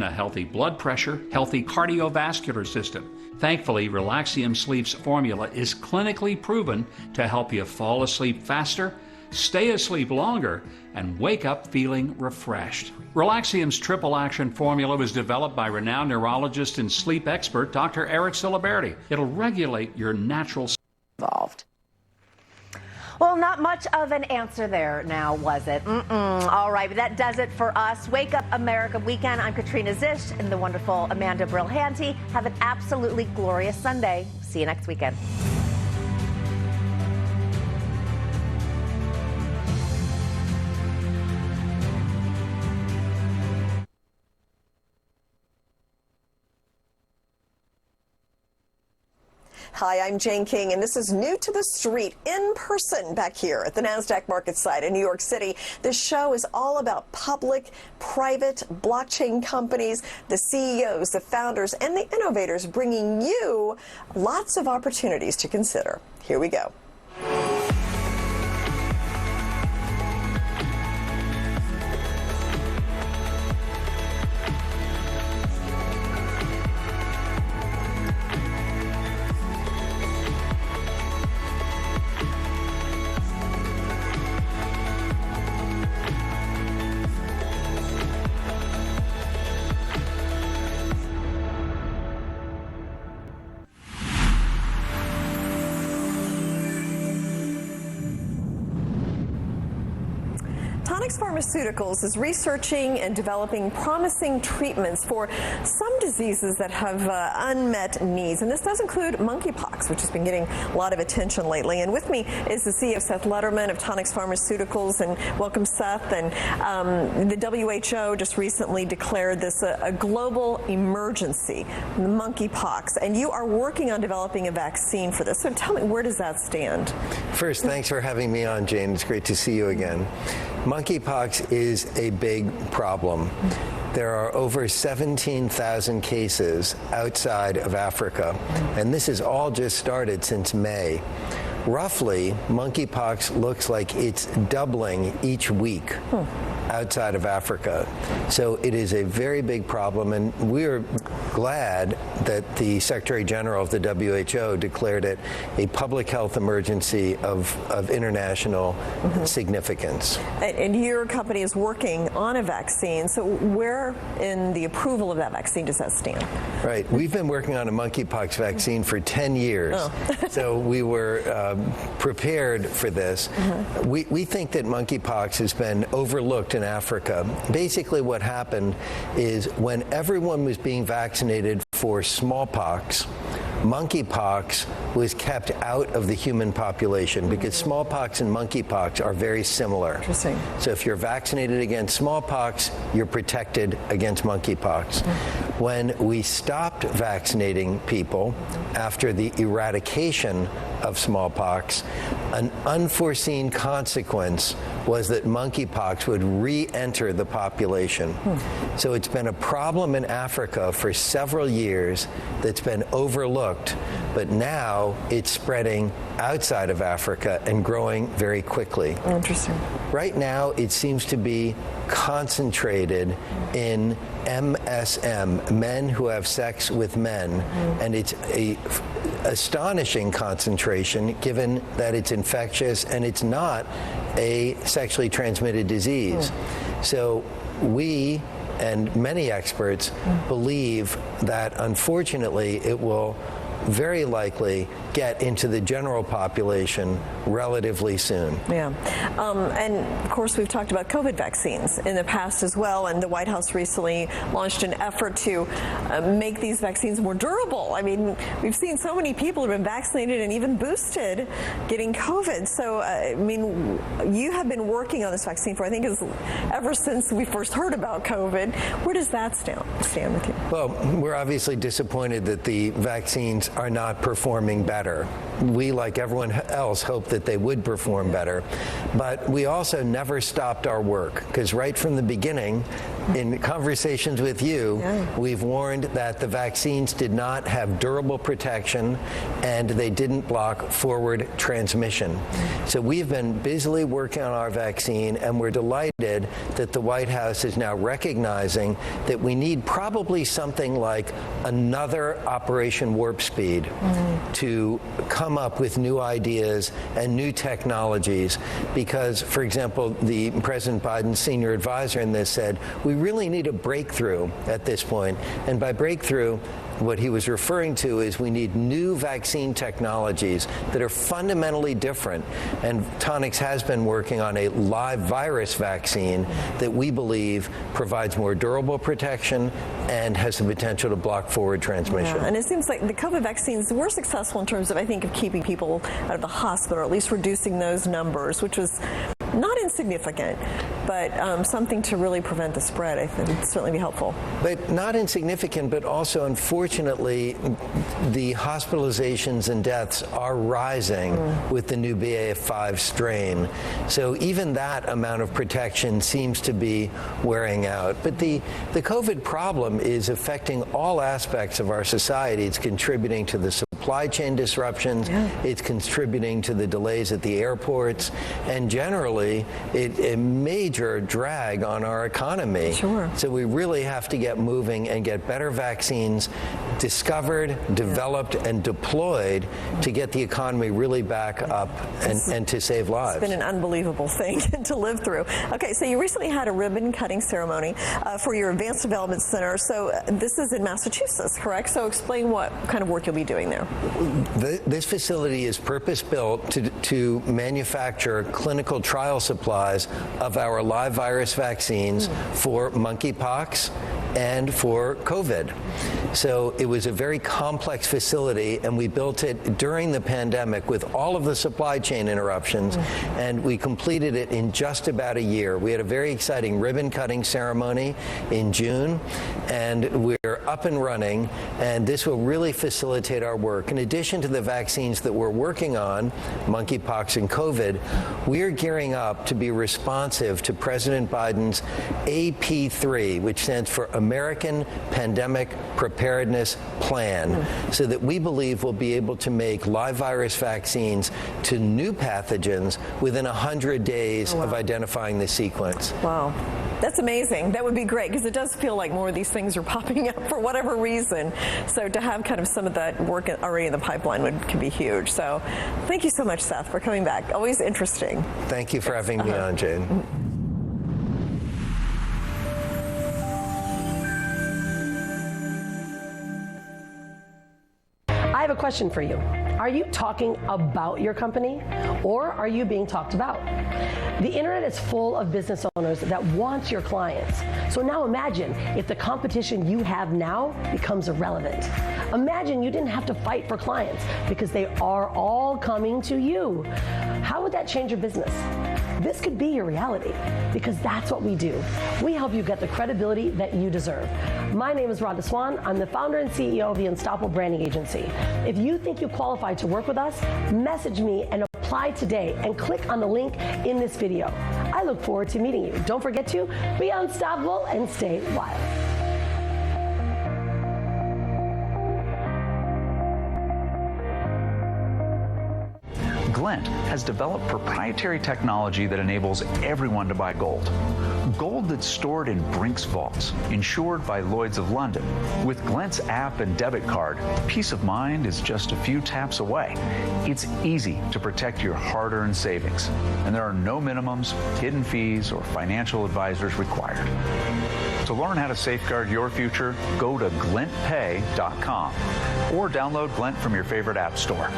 a healthy blood pressure, healthy cardiovascular system. Thankfully, Relaxium Sleep's formula is clinically proven to help you fall asleep faster, stay asleep longer, and wake up feeling refreshed. Relaxium's triple action formula was developed by renowned neurologist and sleep expert Dr. Eric Ciliberti. It'll regulate your natural involved. Well, not much of an answer there now, was it? All right, but that does it for us. Wake Up America Weekend. I'm Katrina Zisch and the wonderful Amanda Brill-Hanty. Have an absolutely glorious Sunday. See you next weekend. Hi, I'm Jane King, and this is New to the Street, in person back here at the NASDAQ market site in New York City. This show is all about public, private, blockchain companies, the CEOs, the founders, and the innovators, bringing you lots of opportunities to consider. Here we go. Tonix Pharmaceuticals is researching and developing promising treatments for some diseases that have unmet needs, and this does include monkeypox, which has been getting a lot of attention lately. And with me is the CEO, Seth Lederman of Tonix Pharmaceuticals, and welcome, Seth. And the WHO just recently declared this a global emergency, monkeypox, and you are working on developing a vaccine for this. So tell me, where does that stand? First, thanks for having me on, Jane. It's great to see you again. Monkeypox is a big problem. There are over 17,000 cases outside of Africa, and this has all just started since May. Roughly, monkeypox looks like it's doubling each week outside of Africa. So it is a very big problem, and we're glad that the Secretary General of the WHO declared it a public health emergency of international significance. And your company is working on a vaccine. So where in the approval of that vaccine does that stand? Right. We've been working on a monkeypox vaccine for 10 years. So we were prepared for this. We think that monkeypox has been overlooked in Africa. Basically what happened is when everyone was being vaccinated for smallpox, monkeypox was kept out of the human population because smallpox and monkeypox are very similar. Interesting. So if you're vaccinated against smallpox, you're protected against monkeypox. When we stopped vaccinating people after the eradication of smallpox, an unforeseen consequence was that monkeypox would re-enter the population. So it's been a problem in Africa for several years that's been overlooked, but now it's spreading outside of Africa and growing very quickly. Interesting. Right now, it seems to be concentrated in MSM, men who have sex with men, and it's a astonishing concentration given that it's infectious and it's not a sexually transmitted disease. So we and many experts believe that unfortunately it will very likely get into the general population relatively soon. Yeah. And of course, we've talked about COVID vaccines in the past as well, and the White House recently launched an effort to make these vaccines more durable. I mean, we've seen so many people who have been vaccinated and even boosted getting COVID. So, I mean, you have been working on this vaccine for, I think, ever since we first heard about COVID. Where does that stand with you? Well, we're obviously disappointed that the vaccines are not performing better. We, like everyone else, hope that they would perform better. But we also never stopped our work, because right from the beginning, in conversations with you, we've warned that the vaccines did not have durable protection and they didn't block forward transmission. So we've been busily working on our vaccine, and we're delighted excited that the White House is now recognizing that we need probably something like another Operation Warp Speed to come up with new ideas and new technologies. Because, for example, the President Biden's senior advisor in this said, we really need a breakthrough at this point. And by breakthrough, what he was referring to is we need new vaccine technologies that are fundamentally different. And Tonix has been working on a live virus vaccine that we believe provides more durable protection and has the potential to block forward transmission. Yeah, and it seems like the COVID vaccines were successful in terms of, I think, of keeping people out of the hospital, or at least reducing those numbers, which was not insignificant, but something to really prevent the spread, I think, would certainly be helpful. But not insignificant, but also, unfortunately, the hospitalizations and deaths are rising with the new BA.5 strain. So even that amount of protection seems to be wearing out. But the COVID problem is affecting all aspects of our society. It's contributing to the supply chain disruptions. It's contributing to the delays at the airports, and generally a major drag on our economy. Sure. So we really have to get moving and get better vaccines discovered, developed, and deployed to get the economy really back up and to save lives. It's been an unbelievable thing to live through. Okay, so you recently had a ribbon cutting ceremony for your Advanced Development Center. So this is in Massachusetts, correct? So explain what kind of work you'll be doing there. This facility is purpose-built to manufacture clinical trial supplies of our live virus vaccines for monkeypox and for COVID. So it was a very complex facility, and we built it during the pandemic with all of the supply chain interruptions, and we completed it in just about a year. We had a very exciting ribbon-cutting ceremony in June, and we're up and running, and this will really facilitate our work. In addition to the vaccines that we're working on, monkeypox and COVID, we're gearing up to be responsive to President Biden's AP3, which stands for American Pandemic Preparedness Plan, so that we believe we'll be able to make live virus vaccines to new pathogens within 100 days of identifying the sequence. Wow. That's amazing. That would be great, because it does feel like more of these things are popping up for whatever reason. So to have kind of some of that work already in the pipeline can be huge. So thank you so much, Seth, for coming back. Always interesting. Thank you for having me on, Jane. I have a question for you. Are you talking about your company, or are you being talked about? The internet is full of business owners that want your clients. So now imagine if the competition you have now becomes irrelevant. Imagine you didn't have to fight for clients because they are all coming to you. How would that change your business? This could be your reality, because that's what we do. We help you get the credibility that you deserve. My name is Rhonda Swan. I'm the founder and CEO of the Unstoppable Branding Agency. If you think you qualify to work with us, message me and apply today and click on the link in this video. I look forward to meeting you. Don't forget to be unstoppable and stay wild. Glint has developed proprietary technology that enables everyone to buy gold. Gold that's stored in Brink's vaults, insured by Lloyd's of London. With Glint's app and debit card, peace of mind is just a few taps away. It's easy to protect your hard-earned savings, and there are no minimums, hidden fees, or financial advisors required. To learn how to safeguard your future, go to glintpay.com or download Glint from your favorite app store.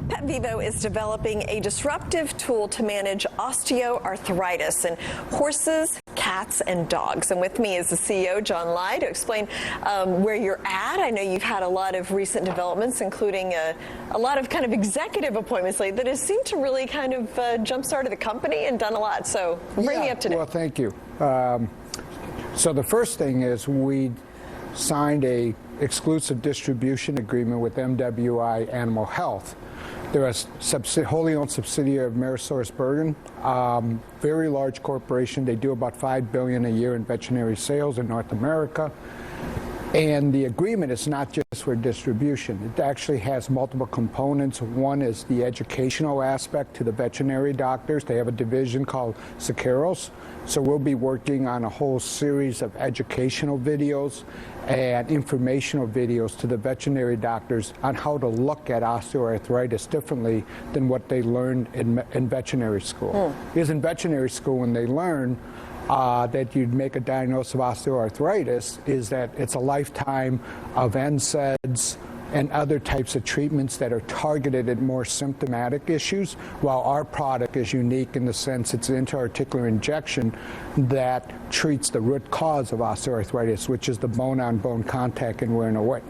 PetVivo is developing a disruptive tool to manage osteoarthritis in horses, cats, and dogs. And with me is the CEO, John Lai, to explain where you're at. I know you've had a lot of recent developments, including a lot of kind of executive appointments lately that has seemed to really kind of jump-started the company and done a lot. So bring me up to date. Well, thank you. So the first thing is we signed a exclusive distribution agreement with MWI Animal Health They're a wholly owned subsidiary of AmerisourceBergen, very large corporation. They do about $5 billion a year in veterinary sales in North America. And the agreement is not just for distribution. It actually has multiple components. One is the educational aspect to the veterinary doctors. They have a division called SEKUR. So we'll be working on a whole series of educational videos and informational videos to the veterinary doctors on how to look at osteoarthritis differently than what they learned in veterinary school. Because in veterinary school, when they learn that you'd make a diagnosis of osteoarthritis, is that it's a lifetime of NSAIDs and other types of treatments that are targeted at more symptomatic issues, while our product is unique in the sense it's an intra-articular injection that treats the root cause of osteoarthritis, which is the bone-on-bone contact and wearing away.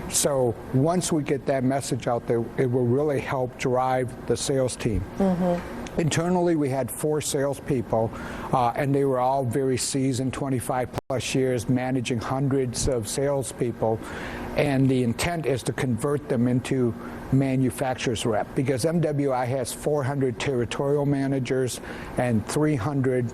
So once we get that message out there, it will really help drive the sales team. Internally, we had 4 salespeople, and they were all very seasoned, 25 plus years, managing hundreds of salespeople. And the intent is to convert them into manufacturer's rep, because MWI has 400 territorial managers and 300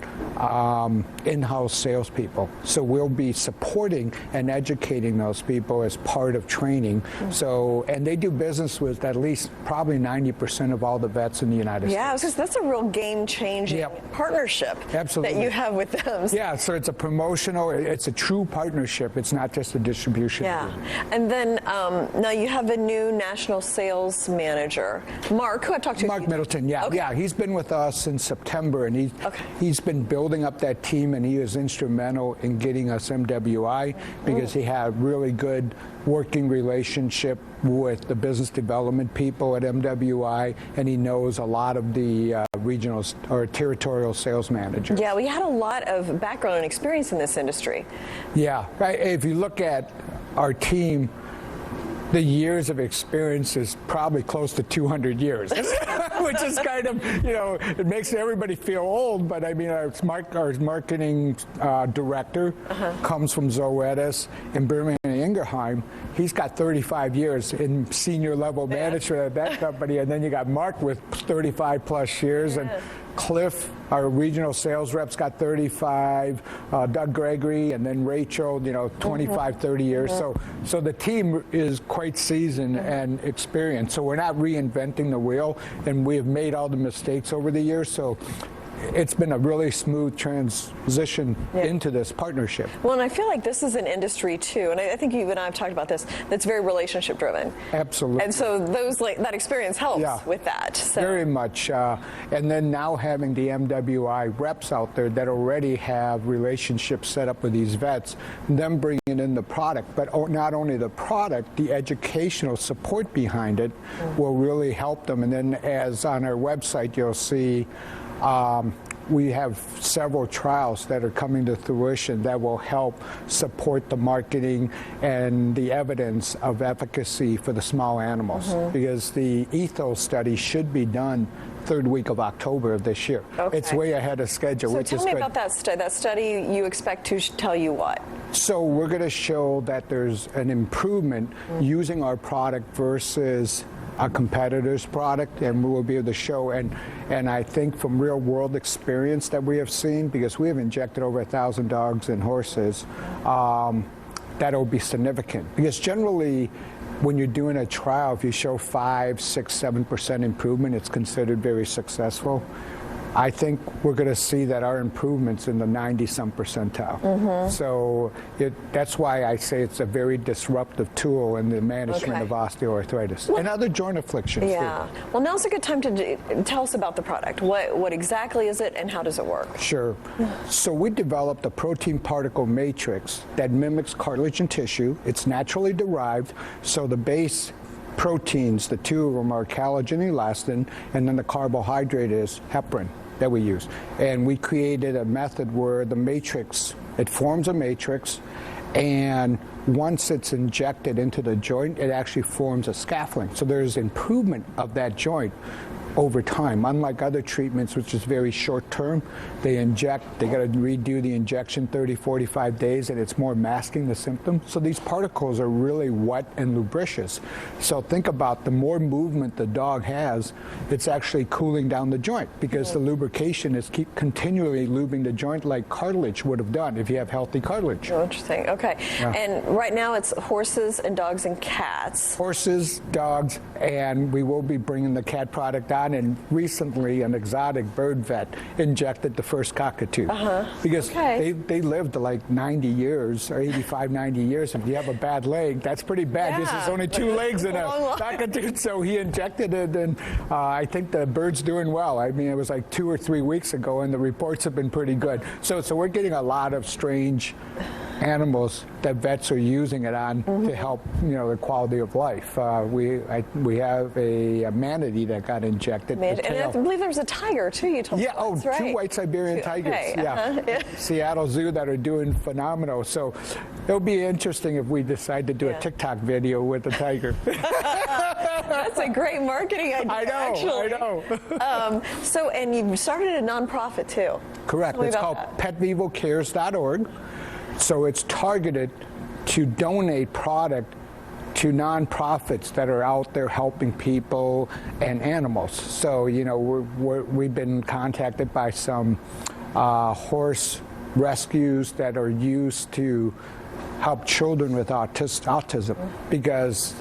in-house salespeople. So we'll be supporting and educating those people as part of training. So, and they do business with at least probably 90% of all the vets in the United States. Yeah, because that's a real game-changing partnership that you have with them. Yeah, so it's a promotional, it's a true partnership. It's not just a distribution. Yeah, and then now you have a new national sales manager, Mark, who I talked to. Mark Middleton, yeah, he's been with us since September, and he's been building up that team, and he was instrumental in getting us MWI because he had really good working relationship with the business development people at MWI, and he knows a lot of the regional or territorial sales managers. Yeah, we had a lot of background and experience in this industry. Yeah, right. If you look at our team, the years of experience is probably close to 200 years, which is kind of, it makes everybody feel old, but I mean, our marketing director comes from Zoetis in Birmingham and Ingerheim. He's got 35 years in senior level management at that company, and then you got Mark with 35 plus years, and Cliff, our regional sales rep's got 35, Doug Gregory, and then Rachel, 25, 30 years. So the team is quite seasoned and experienced. So we're not reinventing the wheel, and we have made all the mistakes over the years. So it's been a really smooth transition into this partnership. Well, and I feel like this is an industry too, and I think you and I have talked about this, that's very relationship driven. Absolutely. And so that experience helps with that. So. Very much. And then now having the MWI reps out there that already have relationships set up with these vets, them bringing in the product, but not only the product, the educational support behind it will really help them. And then as on our website, you'll see we have several trials that are coming to fruition that will help support the marketing and the evidence of efficacy for the small animals, because the ethos study should be done 3rd week of October of this year. It's way ahead of schedule, so which is good. Tell me about that study. That study you expect to tell you what? So we're going to show that there's an improvement using our product versus a competitor's product, and we will be able to show, and I think from real world experience that we have seen, because we have injected over 1,000 dogs and horses, that'll be significant. Because generally, when you're doing a trial, if you show 5, 6, 7% improvement, it's considered very successful. I think we're going to see that our improvement's in the 90-some percentile. So that's why I say it's a very disruptive tool in the management of osteoarthritis and other joint afflictions. Yeah. Too. Well, now's a good time to tell us about the product. What exactly is it, and how does it work? Sure. So we developed a protein particle matrix that mimics cartilage and tissue. It's naturally derived, so the base proteins, the two of them are collagen and elastin, and then the carbohydrate is heparin that we use. And we created a method where the matrix, it forms a matrix, and once it's injected into the joint, it actually forms a scaffolding. So there's improvement of that joint. over time. Unlike other treatments, which is very short term, they got to redo the injection 30, 45 days, and it's more masking the symptom. So these particles are really wet and lubricious. So think about the more movement the dog has, it's actually cooling down the joint, because the lubrication is continually lubing the joint like cartilage would have done if you have healthy cartilage. Oh, interesting. Okay. Yeah. And right now it's horses and dogs and cats. Horses, dogs, and we will be bringing the cat product on. And recently, an exotic bird vet injected the first cockatoo. Because they lived like 90 years, or 85, 90 years. If you have a bad leg, that's pretty bad. This is only 2 legs in a cockatoo. So he injected it, and I think the bird's doing well. I mean, it was like 2 or 3 weeks ago, and the reports have been pretty good. So we're getting a lot of strange animals that vets are using it on to help, the quality of life. We have a manatee that got injected. And I believe there's a tiger too. You told me. Yeah. Right. 2 white Siberian tigers. Yeah. Seattle Zoo that are doing phenomenal. So it'll be interesting if we decide to do a TikTok video with the tiger. That's a great marketing idea. I know. And you started a nonprofit too. Correct. It's called PetVivoCares.org. So it's targeted to donate product to nonprofits that are out there helping people and animals. So, we've been contacted by some horse rescues that are used to help children with autism, because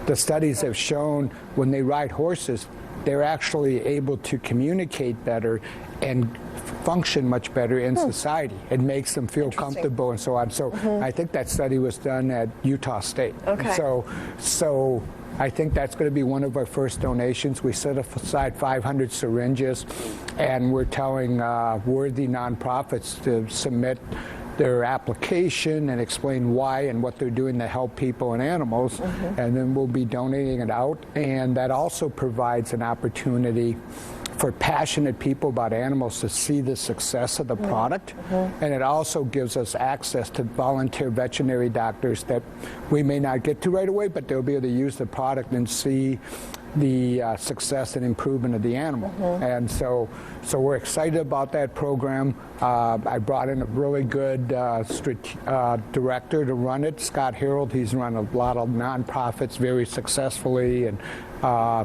the studies have shown when they ride horses, they're actually able to communicate better and function much better in society. It makes them feel comfortable and so on. So I think that study was done at Utah State. Okay. So I think that's going to be one of our first donations. We set aside 500 syringes, and we're telling worthy nonprofits to submit their application and explain why and what they're doing to help people and animals, and then we'll be donating it out. And that also provides an opportunity for passionate people about animals to see the success of the product. And it also gives us access to volunteer veterinary doctors that we may not get to right away, but they'll be able to use the product and see the success and improvement of the animal. And so we're excited about that program. I brought in a really good director to run it, Scott Harold. He's run a lot of nonprofits very successfully and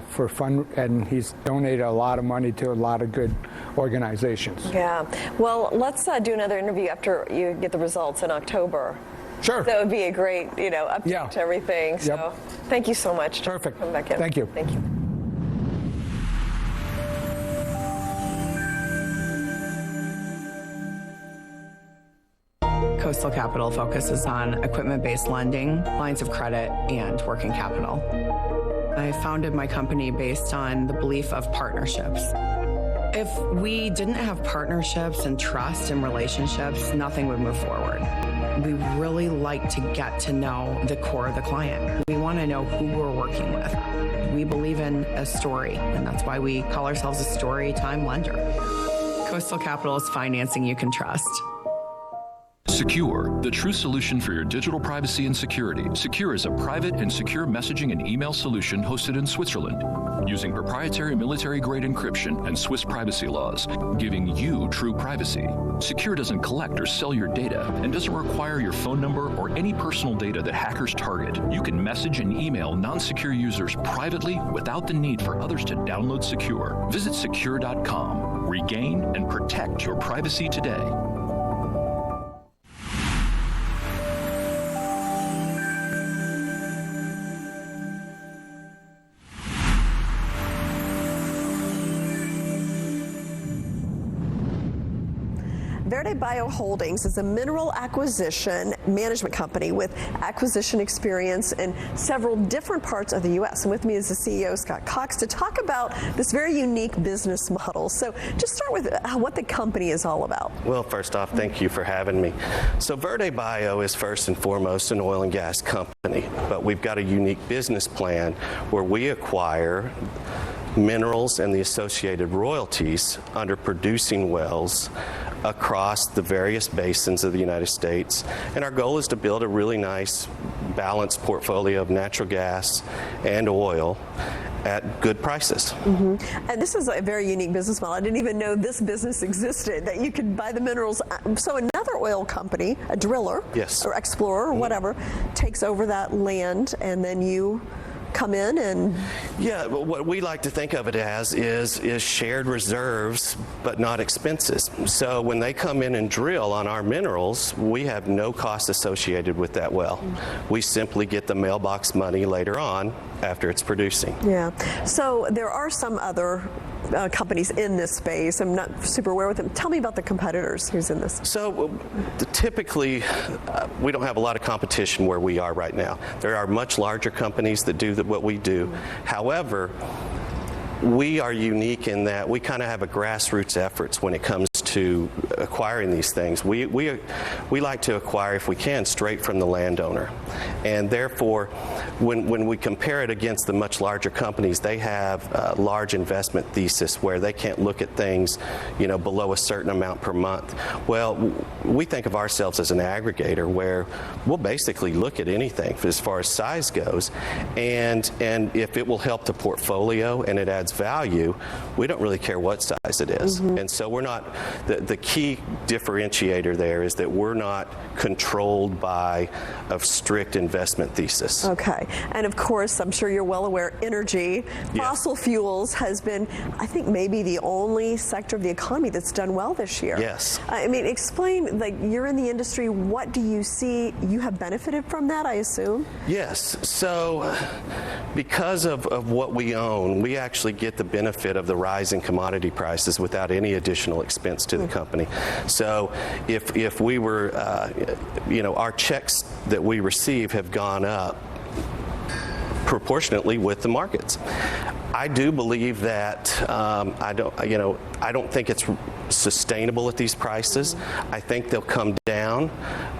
for fun, and he's donated a lot of money to a lot of good organizations. Yeah. Well, let's do another interview after you get the results in October. Sure. That would be a great, update to everything. So thank you so much. Perfect. Come back in. Thank you. Thank you. CoastalKapital focuses on equipment-based lending, lines of credit, and working capital. I founded my company based on the belief of partnerships. If we didn't have partnerships and trust and relationships, nothing would move forward. We really like to get to know the core of the client. We want to know who we're working with. We believe in a story, and that's why we call ourselves a story time lender. CoastalKapital is financing you can trust. SEKUR, the true solution for your digital privacy and security. SEKUR is a private and secure messaging and email solution hosted in Switzerland, using proprietary military-grade encryption and Swiss privacy laws, giving you true privacy. SEKUR doesn't collect or sell your data and doesn't require your phone number or any personal data that hackers target. You can message and email non-secure users privately without the need for others to download SEKUR. Visit SEKUR.com. Regain and protect your privacy today. VerdeBio Holdings is a mineral acquisition management company with acquisition experience in several different parts of the U.S. And with me is the CEO, Scott Cox, to talk about this very unique business model. So just start with what the company is all about. Well, first off, thank you for having me. So VerdeBio is first and foremost an oil and gas company, but we've got a unique business plan where we acquire minerals and the associated royalties under producing wells across the various basins of the United States. And our goal is to build a really nice balanced portfolio of natural gas and oil at good prices. And this is a very unique business model. I didn't even know this business existed, that you could buy the minerals. So another oil company, a driller or explorer or whatever, takes over that land, and then you come in and... Yeah, what we like to think of it as is shared reserves, but not expenses. So when they come in and drill on our minerals, we have no cost associated with that well. We simply get the mailbox money later on after it's producing. Yeah. So there are some other companies in this space. I'm not super aware with them. Tell me about the competitors who's in this. So typically, we don't have a lot of competition where we are right now. There are much larger companies that do what we do. However, we are unique in that we kind of have a grassroots efforts when it comes to acquiring these things. We like to acquire, if we can, straight from the landowner. And therefore, when we compare it against the much larger companies, they have a large investment thesis where they can't look at things, below a certain amount per month. Well, we think of ourselves as an aggregator where we'll basically look at anything as far as size goes, and if it will help the portfolio and it adds value, we don't really care what size it is. And so we're not, the key differentiator there is that we're not controlled by a strict investment thesis. Okay. And of course, I'm sure you're well aware, energy, fossil fuels has been, I think, maybe the only sector of the economy that's done well this year. Yes. I mean, explain, like, you're in the industry, what do you see? You have benefited from that, I assume? Yes. So because of what we own, we actually get the benefit of the rise in commodity prices without any additional expense to the company. So if we were, our checks that we receive have gone up proportionately with the markets. I do believe that I don't think it's sustainable at these prices. I think they'll come down,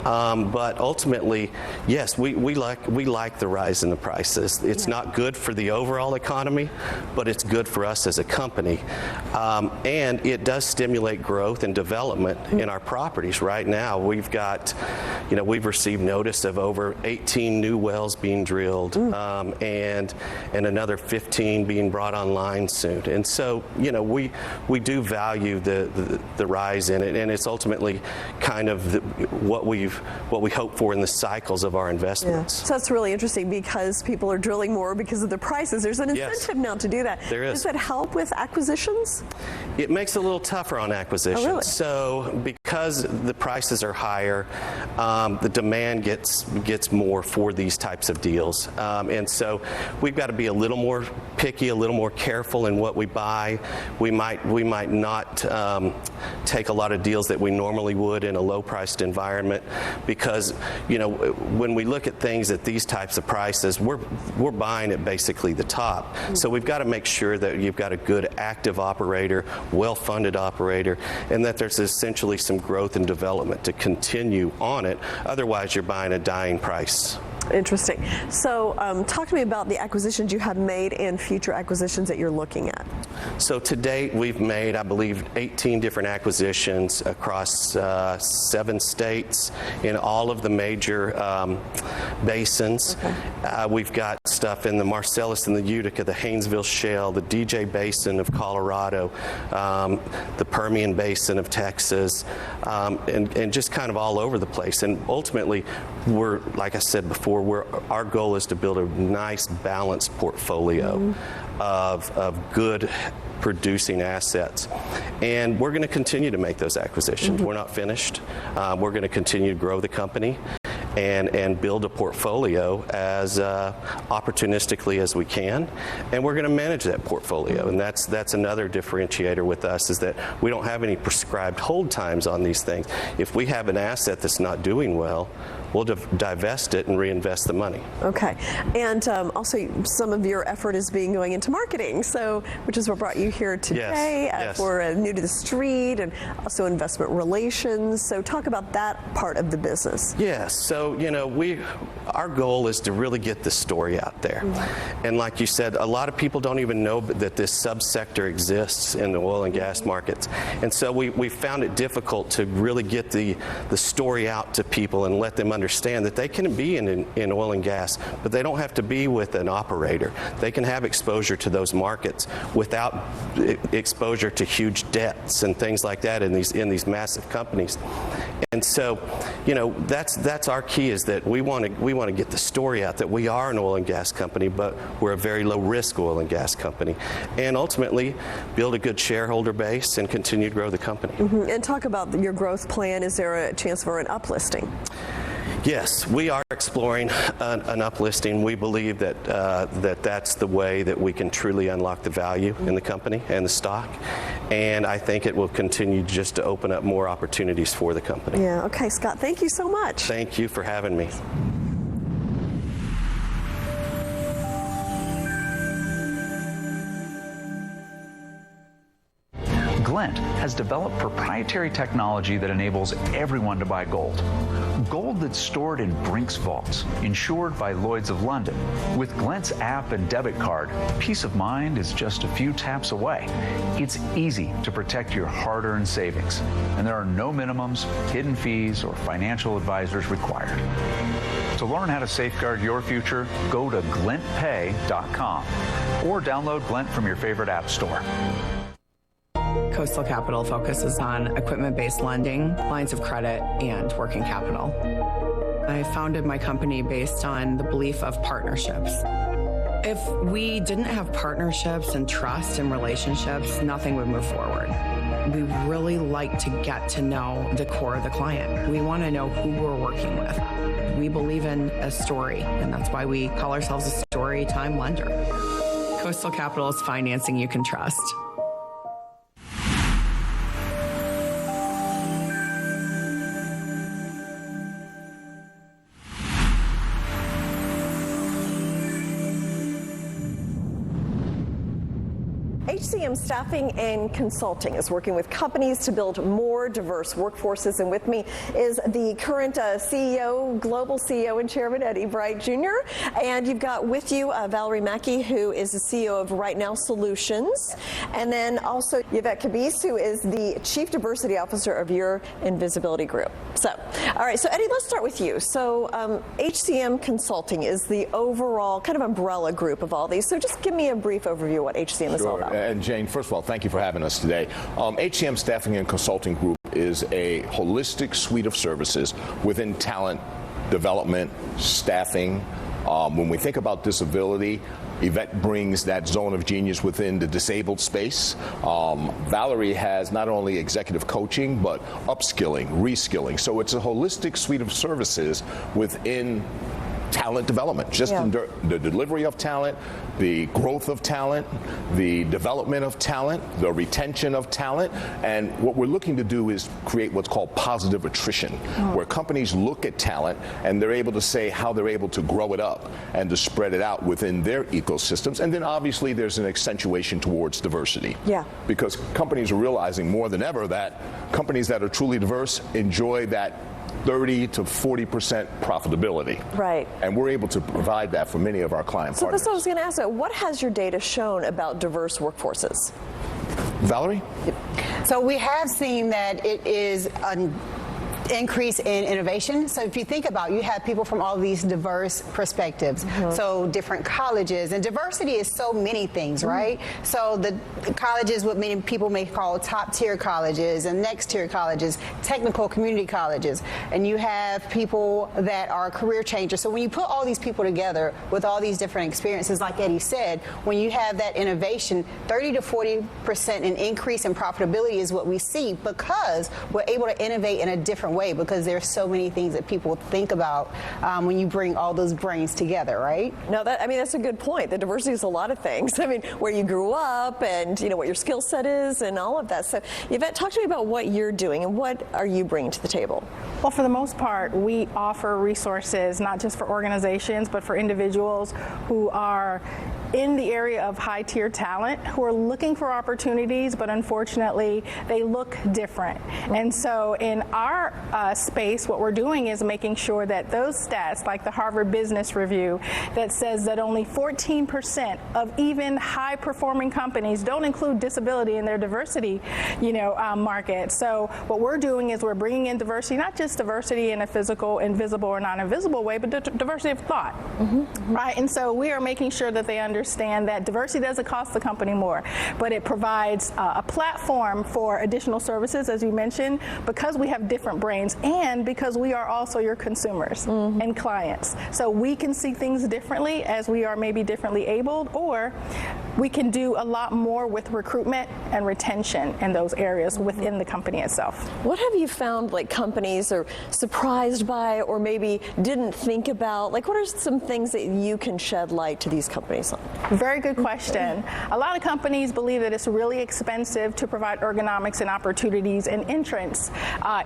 but ultimately, yes, we like the rise in the prices. It's not good for the overall economy, but it's good for us as a company, and it does stimulate growth and development in our properties. Right now, we've got, we've received notice of over 18 new wells being drilled, and another 15 being brought online soon. And so, we do value the rise in it, and it's ultimately kind of what we hope for in the cycles of our investments. Yeah. So that's really interesting because people are drilling more because of the prices. There's an incentive now to do that. There is. Does that help with acquisitions? It makes it a little tougher on acquisitions. Oh, really? So because the prices are higher, the demand gets more for these types of deals, and so we've got to be a little more picky, a little more careful in what we buy. We might not take a lot of deals that we normally would in a low-priced environment because, when we look at things at these types of prices, we're buying at basically the top. So we've got to make sure that you've got a good active operator, well-funded operator, and that there's essentially some growth and development to continue on it. Otherwise, you're buying a dying price. Interesting. So talk to me about the acquisitions you have made and future acquisitions that you're looking at. So to date, we've made, I believe, 18 different acquisitions across 7 states in all of the major basins. Okay. We've got stuff in the Marcellus and the Utica, the Haynesville Shale, the DJ Basin of Colorado, the Permian Basin of Texas, and just kind of all over the place. And ultimately, we're, like I said before, our goal is to build a nice balanced portfolio of good producing assets, and we're going to continue to make those acquisitions. We're not finished. We're going to continue to grow the company and build a portfolio as opportunistically as we can, and we're going to manage that portfolio. And that's another differentiator with us, is that we don't have any prescribed hold times on these things. If we have an asset that's not doing well, we'll divest it and reinvest the money. Okay. And also, some of your effort is going into marketing, so which is what brought you here today. Yes. For New to the Street, and also investment relations. So talk about that part of the business. Yes. So so, our goal is to really get the story out there. And like you said, a lot of people don't even know that this subsector exists in the oil and gas markets. And so we found it difficult to really get the story out to people and let them understand that they can be in oil and gas, but they don't have to be with an operator. They can have exposure to those markets without exposure to huge debts and things like that in these massive companies. And so, that's our key, is that we want to get the story out that we are an oil and gas company, but we're a very low risk oil and gas company, and ultimately build a good shareholder base and continue to grow the company. And talk about your growth plan. Is there a chance for an uplisting? Yes, we are exploring an uplisting. We believe that that's the way that we can truly unlock the value in the company and the stock. And I think it will continue just to open up more opportunities for the company. Yeah, okay, Scott, thank you so much. Thank you for having me. Glent has developed proprietary technology that enables everyone to buy gold. Gold that's stored in Brink's vaults, insured by Lloyd's of London. With Glent's app and debit card, peace of mind is just a few taps away. It's easy to protect your hard-earned savings, and there are no minimums, hidden fees, or financial advisors required. To learn how to safeguard your future, go to glentpay.com or download Glent from your favorite app store. CoastalKapital focuses on equipment-based lending, lines of credit, and working capital. I founded my company based on the belief of partnerships. If we didn't have partnerships and trust and relationships, nothing would move forward. We really like to get to know the core of the client. We want to know who we're working with. We believe in a story, and that's why we call ourselves a story time lender. CoastalKapital is financing you can trust. HCM Staffing and Consulting is working with companies to build more diverse workforces. And with me is the current CEO, global CEO and chairman, Eddie Bright Jr. And you've got with you Valerie Mackey, who is the CEO of Right Now Solutions. And then also Yvette Cabise, who is the Chief Diversity Officer of your Invisibility Group. So, all right, so Eddie, let's start with you. So HCM Consulting is the overall kind of umbrella group of all these. So just give me a brief overview of what HCM is all about. And Jane, first of all, thank you for having us today. HCM Staffing and Consulting Group is a holistic suite of services within talent development, staffing. When we think about disability, Yvette brings that zone of genius within the disabled space. Valerie has not only executive coaching, but upskilling, reskilling. So it's a holistic suite of services within talent development, just in the delivery of talent, the growth of talent, the development of talent, the retention of talent. And what we're looking to do is create what's called positive attrition, where companies look at talent and they're able to say how they're able to grow it up and to spread it out within their ecosystems. And then obviously there's an accentuation towards diversity. Yeah. Because companies are realizing more than ever that companies that are truly diverse enjoy that 30 to 40% profitability. Right. And we're able to provide that for many of our client partners. So that's what I was going to ask. What has your data shown about diverse workforces? Valerie? So we have seen that it is an increase in innovation. So if you think about, you have people from all these diverse perspectives, so different colleges, and diversity is so many things, right? So the colleges, what many people may call top tier colleges and next tier colleges, technical community colleges, and you have people that are career changers. So when you put all these people together with all these different experiences, like Eddie said, when you have that innovation, 30 to 40% an increase in profitability is what we see, because we're able to innovate in a different way, because there's so many things that people think about when you bring all those brains together, right? No, that's a good point. The diversity is a lot of things. I mean, where you grew up and, what your skill set is and all of that. So, Yvette, talk to me about what you're doing and what are you bringing to the table? Well, for the most part, we offer resources not just for organizations, but for individuals who are in the area of high-tier talent, who are looking for opportunities, but unfortunately, they look different. And so in our space, what we're doing is making sure that those stats, like the Harvard Business Review, that says that only 14% of even high-performing companies don't include disability in their diversity, market. So what we're doing is we're bringing in diversity, not just diversity in a physical, invisible, or non-invisible way, but diversity of thought, right? And so we are making sure that they understand that diversity doesn't cost the company more, but it provides a platform for additional services, as you mentioned, because we have different brains and because we are also your consumers and clients. So we can see things differently as we are maybe differently abled, or we can do a lot more with recruitment and retention in those areas within the company itself. What have you found like companies are surprised by or maybe didn't think about? Like, what are some things that you can shed light to these companies on? Very good question. A lot of companies believe that it's really expensive to provide ergonomics and opportunities and entrance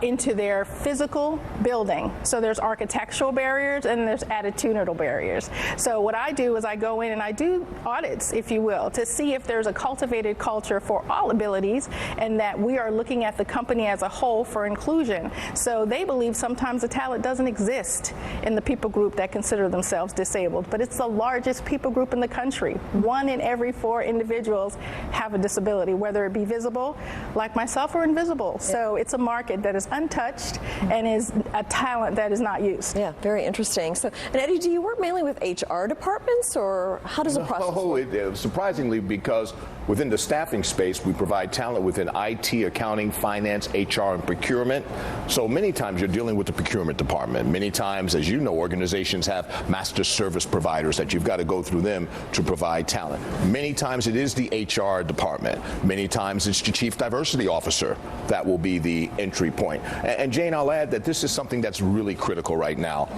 into their physical building. So there's architectural barriers and there's attitudinal barriers. So what I do is I go in and I do audits, if you will, to see if there's a cultivated culture for all abilities and that we are looking at the company as a whole for inclusion. So they believe sometimes the talent doesn't exist in the people group that consider themselves disabled, but it's the largest people group in the country. 1 in every 4 individuals have a disability, whether it be visible, like myself, or invisible. So it's a market that is untouched and is a talent that is not used. Yeah, very interesting. So, and Eddie, do you work mainly with HR departments, or how does the process work? Surprisingly, because within the staffing space, we provide talent within IT, accounting, finance, HR, and procurement. So many times you're dealing with the procurement department. Many times, as you know, organizations have master service providers that you've got to go through them to provide talent. Many times it is the HR department. Many times it's the chief diversity officer that will be the entry point. And Jane, I'll add that this is something that's really critical right now.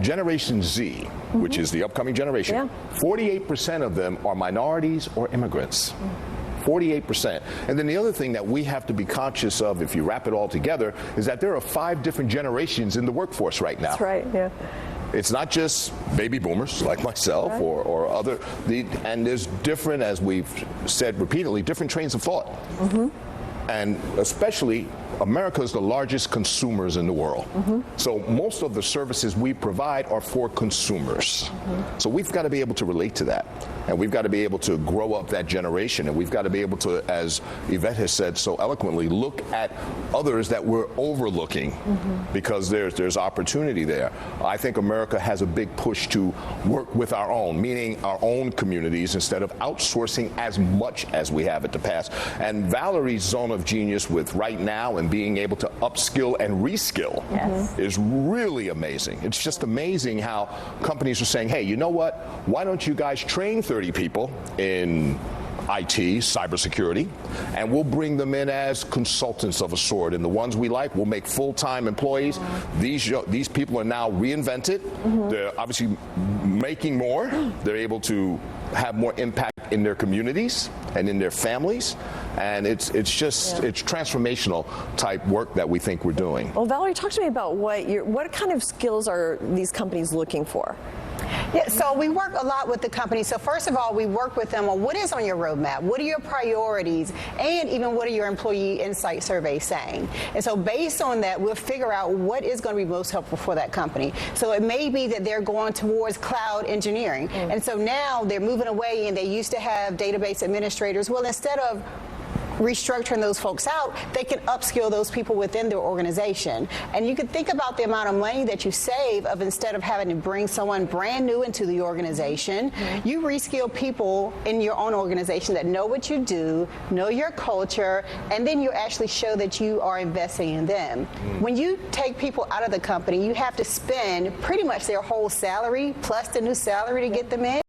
Generation Z, which is the upcoming generation, 48% of them are minorities or immigrants. 48%. And then the other thing that we have to be conscious of, if you wrap it all together, is that there are 5 different generations in the workforce right now. That's right, yeah. It's not just baby boomers like myself or other, and there's different, as we've said repeatedly, different trains of thought. And especially, America is the largest consumers in the world. So most of the services we provide are for consumers. So we've got to be able to relate to that. And we've got to be able to grow up that generation. And we've got to be able to, as Yvette has said so eloquently, look at others that we're overlooking because there's opportunity there. I think America has a big push to work with our own, meaning our own communities, instead of outsourcing as much as we have in the past. And Valerie's zone of genius with Right Now and being able to upskill and reskill is really amazing. It's just amazing how companies are saying, hey, you know what? Why don't you guys train 30 people in IT, cybersecurity, and we'll bring them in as consultants of a sort. And the ones we like, we'll make full-time employees. These people are now reinvented. They're obviously making more. They're able to have more impact in their communities and in their families. And it's transformational type work that we think we're doing. Well, Valerie, talk to me about what kind of skills are these companies looking for? Yeah, so we work a lot with the company. So first of all, we work with them on what is on your roadmap, what are your priorities, and even what are your employee insight surveys saying. And so based on that, we'll figure out what is going to be most helpful for that company. So it may be that they're going towards cloud engineering. And so now they're moving away, and they used to have database administrators. Well, instead of restructuring those folks out, they can upskill those people within their organization. And you can think about the amount of money that you save of instead of having to bring someone brand new into the organization, you reskill people in your own organization that know what you do, know your culture, and then you actually show that you are investing in them. When you take people out of the company, you have to spend pretty much their whole salary plus the new salary to get them in.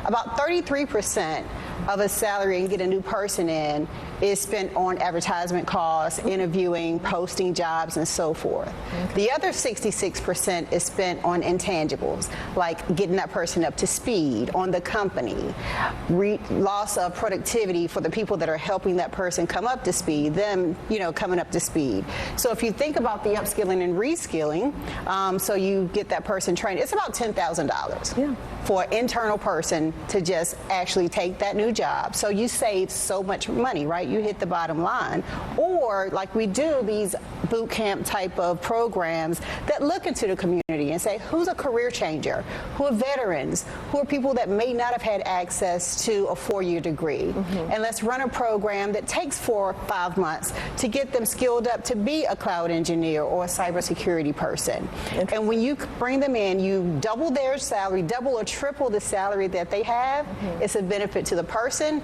About 33% of a salary and get a new person in is spent on advertisement costs, interviewing, posting jobs, and so forth. The other 66% is spent on intangibles, like getting that person up to speed on the company, loss of productivity for the people that are helping that person come up to speed, them, coming up to speed. So if you think about the upskilling and reskilling, so you get that person trained, it's about $10,000 for an internal person to just actually take that new job. So you save so much money, right? you hit the bottom line. Or like we do these boot camp type of programs that look into the community and say, who's a career changer? Who are veterans? Who are people that may not have had access to a 4-year degree? And let's run a program that takes 4 or 5 months to get them skilled up to be a cloud engineer or a cybersecurity person. And when you bring them in, you double their salary, double or triple the salary that they have. It's a benefit to the person,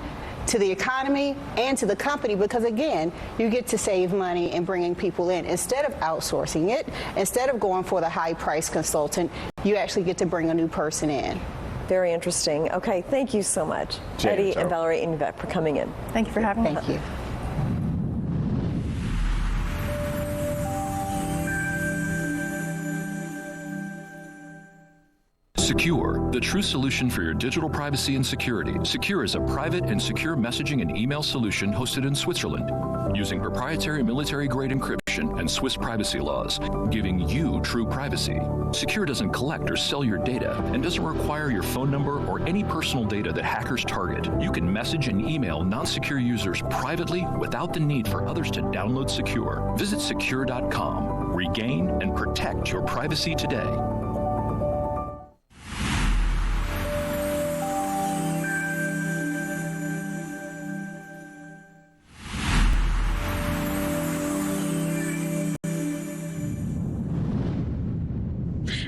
to the economy, and to the company, because again, you get to save money in bringing people in. Instead of outsourcing it, instead of going for the high price consultant, you actually get to bring a new person in. Very interesting. Okay, thank you so much, Eddie and Valerie and Yvette, for coming in. Thank you for having me. Thank you. Secure, the true solution for your digital privacy and security. Secure is a private and secure messaging and email solution hosted in Switzerland, using proprietary military-grade encryption and Swiss privacy laws, giving you true privacy. Secure doesn't collect or sell your data and doesn't require your phone number or any personal data that hackers target. You can message and email non-secure users privately without the need for others to download Secure. Visit secure.com. Regain and protect your privacy today.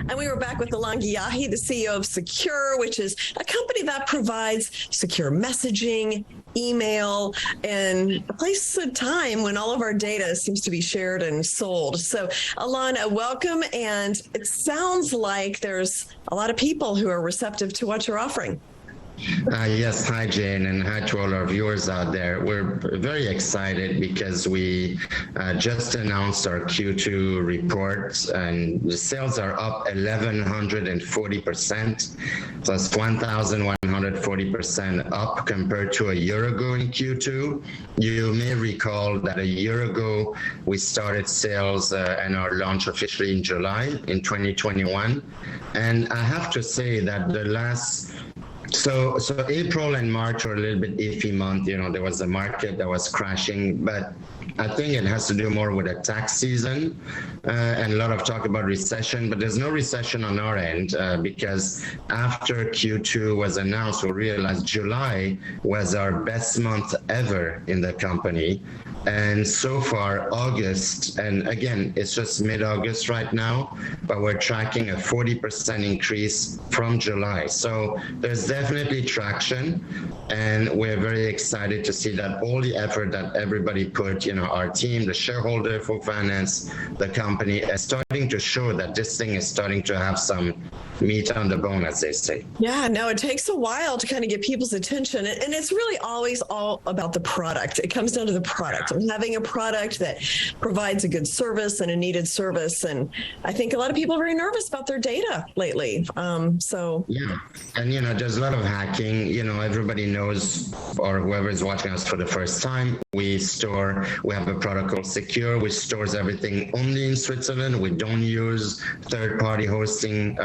And we were back with Alon Giyahi, the CEO of Secure, which is a company that provides secure messaging, email, and a place of time when all of our data seems to be shared and sold. So, Alon, welcome. And it sounds like there's a lot of people who are receptive to what you're offering. Yes, hi Jane, and hi to all our viewers out there. We're very excited because we just announced our Q2 reports, and the sales are up 1,140%, plus 1,140% up compared to a year ago in Q2. You may recall that a year ago we started sales and our launch officially in July in 2021, and I have to say that the last So April and March are a little bit iffy month. You know, there was a market that was crashing, but I think it has to do more with a tax season and a lot of talk about recession, but there's no recession on our end because after Q2 was announced, we realized July was our best month ever in the company. And so far, August, and again, it's just mid-August right now, but we're tracking a 40% increase from July. So there's definitely traction, and we're very excited to see that all the effort that everybody put, you know, our team, the shareholder for finance, the company, is starting to show that this thing is starting to have some meat on the bone, as they say. Yeah, no, it takes a while to kind of get people's attention, and it's really always all about the product. It comes down to the product and having a product that provides a good service and a needed service. And I think a lot of people are very nervous about their data lately. Yeah, and you know, there's a lot of hacking. You know, everybody knows, or whoever is watching us for the first time, we have a product called Secure, which stores everything only in Switzerland. We don't use third-party hosting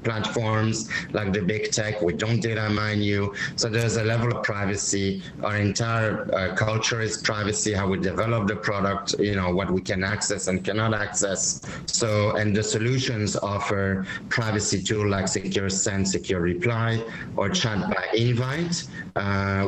platforms like the big tech. We don't data mine you. So there's a level of privacy. Our entire culture is privacy, how we develop the product, you know, what we can access and cannot access. So, and the solutions offer privacy tool like Secure Send, Secure Reply, or chat by invite.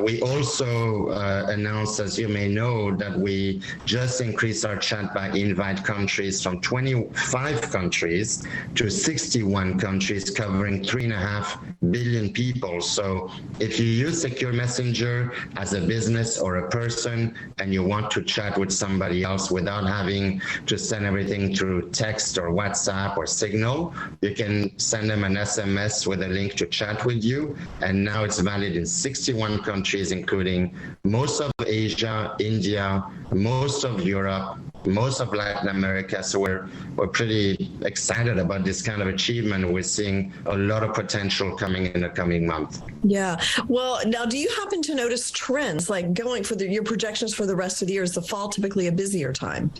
We also announced, as you may know, that we just increased our chat by invite countries from 25 countries to 61 countries, covering 3.5 billion people. So if you use Secure Messenger as a business or a person and you want to chat with somebody else without having to send everything through text or WhatsApp or Signal, you can send them an SMS with a link to chat with you. And now it's valid in 61 countries, including most of Asia, India, most of Europe, most of Latin America. So we're pretty excited about this kind of achievement. We're seeing a lot of potential coming in the coming month. Yeah. Well, now, do you happen to notice trends like going for your projections for the rest of the year? Is the fall typically a busier time?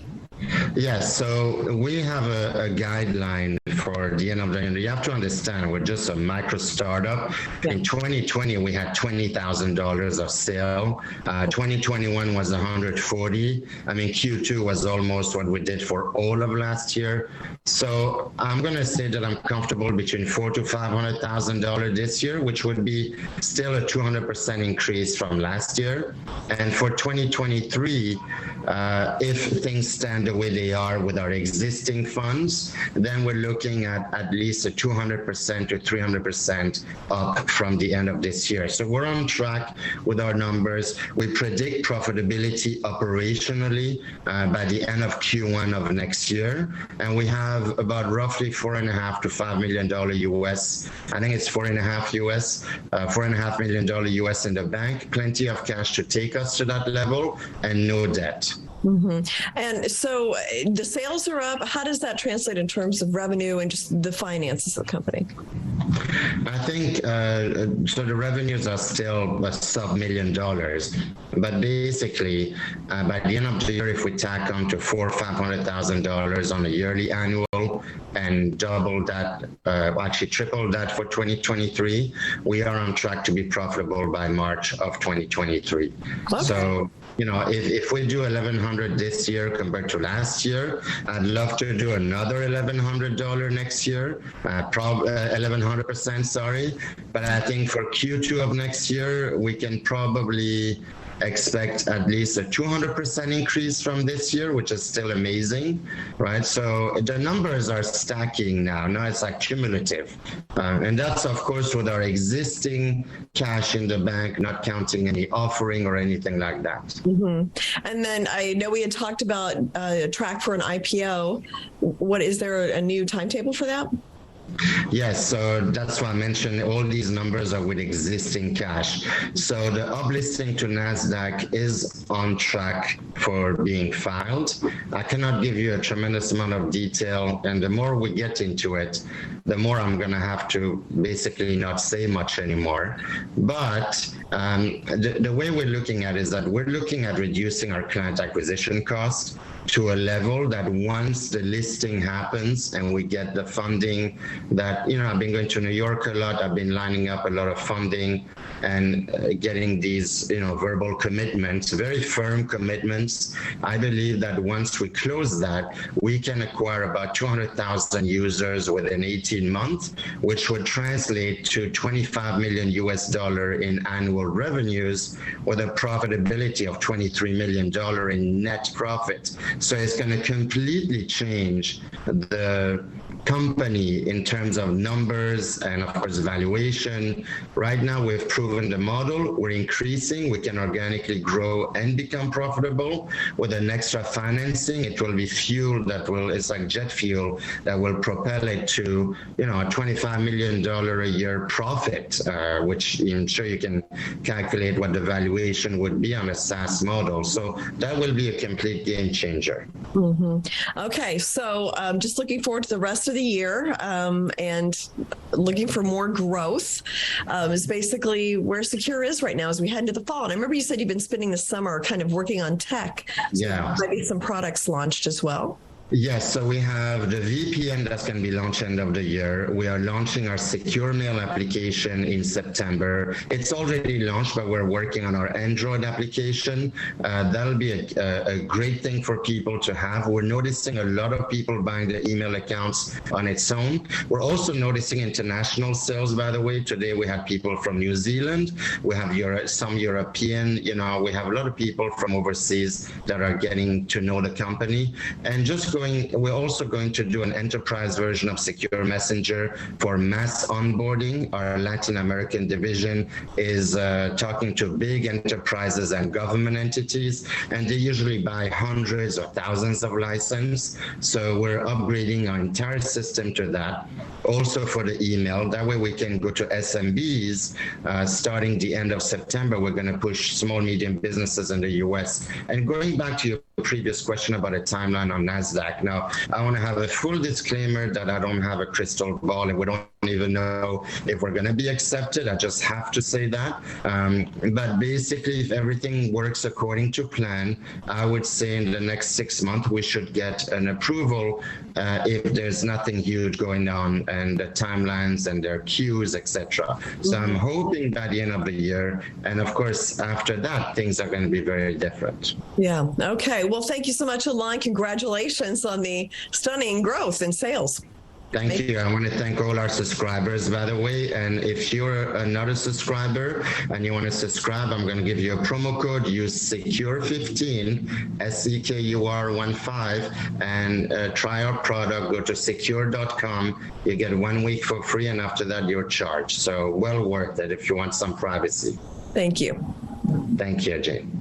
Yes, so we have a guideline for the end of the year. You have to understand, we're just a micro startup. In 2020, we had $20,000 of sale. 2021 was 140. I mean, Q2 was almost what we did for all of last year. So I'm going to say that I'm comfortable between $400,000 to $500,000 this year, which would be still a 200% increase from last year. And for 2023, if things stand the way they are with our existing funds, then we're looking at least a 200% to 300% up from the end of this year. So we're on track with our numbers. We predict profitability operationally by the end of Q1 of next year. And we have about roughly $4.5 to $5 million US. I think it's 4.5 US, $4.5 million US in the bank, plenty of cash to take us to that level, and no debt. And so the sales are up. How does that translate in terms of revenue and just the finances of the company? I think, so the revenues are still sub $1 million, but basically by the end of the year, if we tack on to $400,000 or $500,000 on a yearly annual and double that, actually triple that for 2023, we are on track to be profitable by March of 2023. Okay. So, you know, if we do $1,100 this year compared to last year, I'd love to do another $1,100 next year, 1,100%, sorry. But I think for Q2 of next year, we can probably expect at least a 200% increase from this year, which is still amazing, right? So the numbers are stacking now. Now it's like cumulative. And that's, of course, with our existing cash in the bank, not counting any offering or anything like that. And then I know we had talked about a track for an IPO. What is there a new timetable for that? Yes, so that's why I mentioned all these numbers are with existing cash. So the uplisting to NASDAQ is on track for being filed. I cannot give you a tremendous amount of detail, and the more we get into it, the more I'm going to have to basically not say much anymore. But the way we're looking at it is that we're looking at reducing our client acquisition cost to a level that once the listing happens and we get the funding that, you know, I've been going to New York a lot, I've been lining up a lot of funding and getting these, you know, verbal commitments, very firm commitments. I believe that once we close that, we can acquire about 200,000 users within 18 months, which would translate to $25 million US in annual revenues with a profitability of $23 million in net profit. So it's going to completely change the company in terms of numbers and, of course, valuation. Right now, we've proven the model. We're increasing. We can organically grow and become profitable. With an extra financing, it will be fuel that will, it's like jet fuel that will propel it to, you know, a $25 million a year profit, which I'm sure you can calculate what the valuation would be on a SaaS model. So that will be a complete game changer. Okay, so just looking forward to the rest of the year and looking for more growth is basically where Secure is right now as we head into the fall. And I remember you said you've been spending the summer kind of working on tech. So yeah. Maybe some products launched as well. Yes, so we have the VPN that's going to be launched end of the year. We are launching our secure mail application in September. It's already launched, but we're working on our Android application. That'll be a great thing for people to have. We're noticing a lot of people buying the email accounts on its own. We're also noticing international sales, by the way. Today we had people from New Zealand. We have some European, you know, we have a lot of people from overseas that are getting to know the company. And just we're also going to do an enterprise version of Secure Messenger for mass onboarding. Our Latin American division is talking to big enterprises and government entities, and they usually buy hundreds or thousands of licenses. So we're upgrading our entire system to that. Also for the email, that way we can go to SMBs. Starting the end of September, we're going to push small, medium businesses in the US. And going back to your previous question about a timeline on NASDAQ. Now, I want to have a full disclaimer that I don't have a crystal ball and we don't even know if we're going to be accepted. I just have to say that. But basically, if everything works according to plan, I would say in the next 6 months we should get an approval if there's nothing huge going on and the timelines and their queues, etc. So I'm hoping by the end of the year, and of course after that things are going to be very different. Yeah. Okay. Well, thank you so much, Alain. Congratulations on the stunning growth in sales. Thank you. I want to thank all our subscribers, by the way. And if you're another subscriber and you want to subscribe, I'm going to give you a promo code. Use SEKUR15, SEKUR15, and try our product. Go to sekur.com. You get 1 week for free, and after that, you're charged. So well worth it if you want some privacy. Thank you. Thank you, Jane.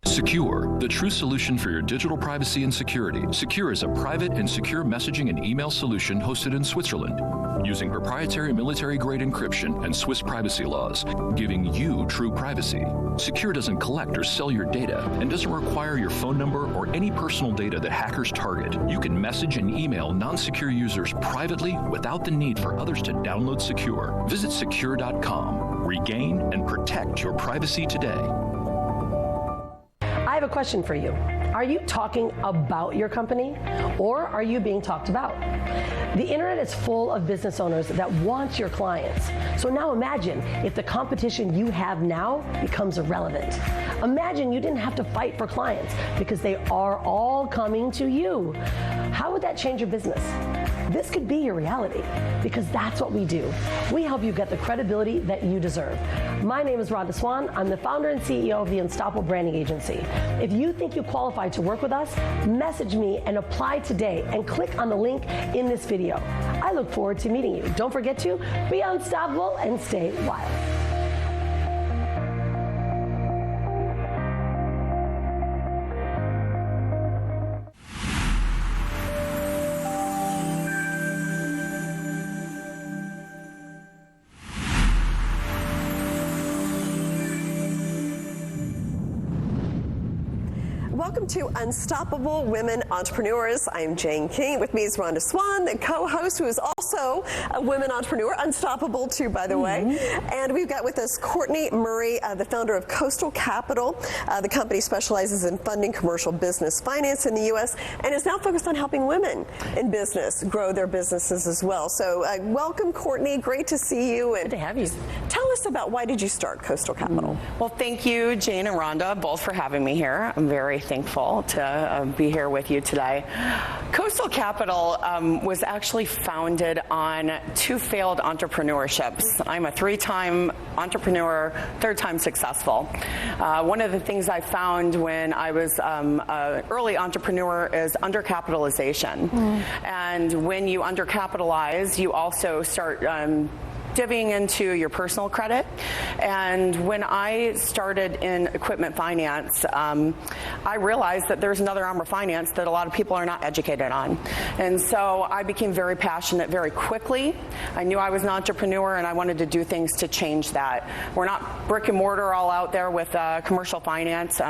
Secure, the true solution for your digital privacy and security. Secure is a private and secure messaging and email solution hosted in Switzerland, using proprietary military-grade encryption and Swiss privacy laws, giving you true privacy. Secure doesn't collect or sell your data and doesn't require your phone number or any personal data that hackers target. You can message and email non-secure users privately without the need for others to download Secure. Visit secure.com. Regain and protect your privacy today. I have a question for you. Are you talking about your company, or are you being talked about? The internet is full of business owners that want your clients. So now imagine if the competition you have now becomes irrelevant. Imagine you didn't have to fight for clients because they are all coming to you. How would that change your business? This could be your reality, because that's what we do. We help you get the credibility that you deserve. My name is Rhonda Swan. I'm the founder and CEO of the Unstoppable Branding Agency. If you think you qualify to work with us, message me and apply today and click on the link in this video. I look forward to meeting you. Don't forget to be unstoppable and stay wild. Welcome to Unstoppable Women Entrepreneurs. I'm Jane King. With me is Rhonda Swan, the co-host, who is also a women entrepreneur, unstoppable too, by the way. And we've got with us Courtney Murray, the founder of CoastalKapital. The company specializes in funding commercial business finance in the U.S. and is now focused on helping women in business grow their businesses as well. So welcome, Courtney. Great to see you. And good to have you. Tell us about, why did you start CoastalKapital? Well, thank you, Jane and Rhonda, both for having me here. I'm very thankful to be here with you today. CoastalKapital was actually founded on 2 failed entrepreneurships. I'm a 3-time entrepreneur, 3rd time successful. One of the things I found when I was an early entrepreneur is undercapitalization. And when you undercapitalize, you also start divvying into your personal credit. And when I started in equipment finance, I realized that there's another arm of finance that a lot of people are not educated on. And so I became very passionate very quickly. I knew I was an entrepreneur and I wanted to do things to change that. We're not brick and mortar all out there with commercial finance.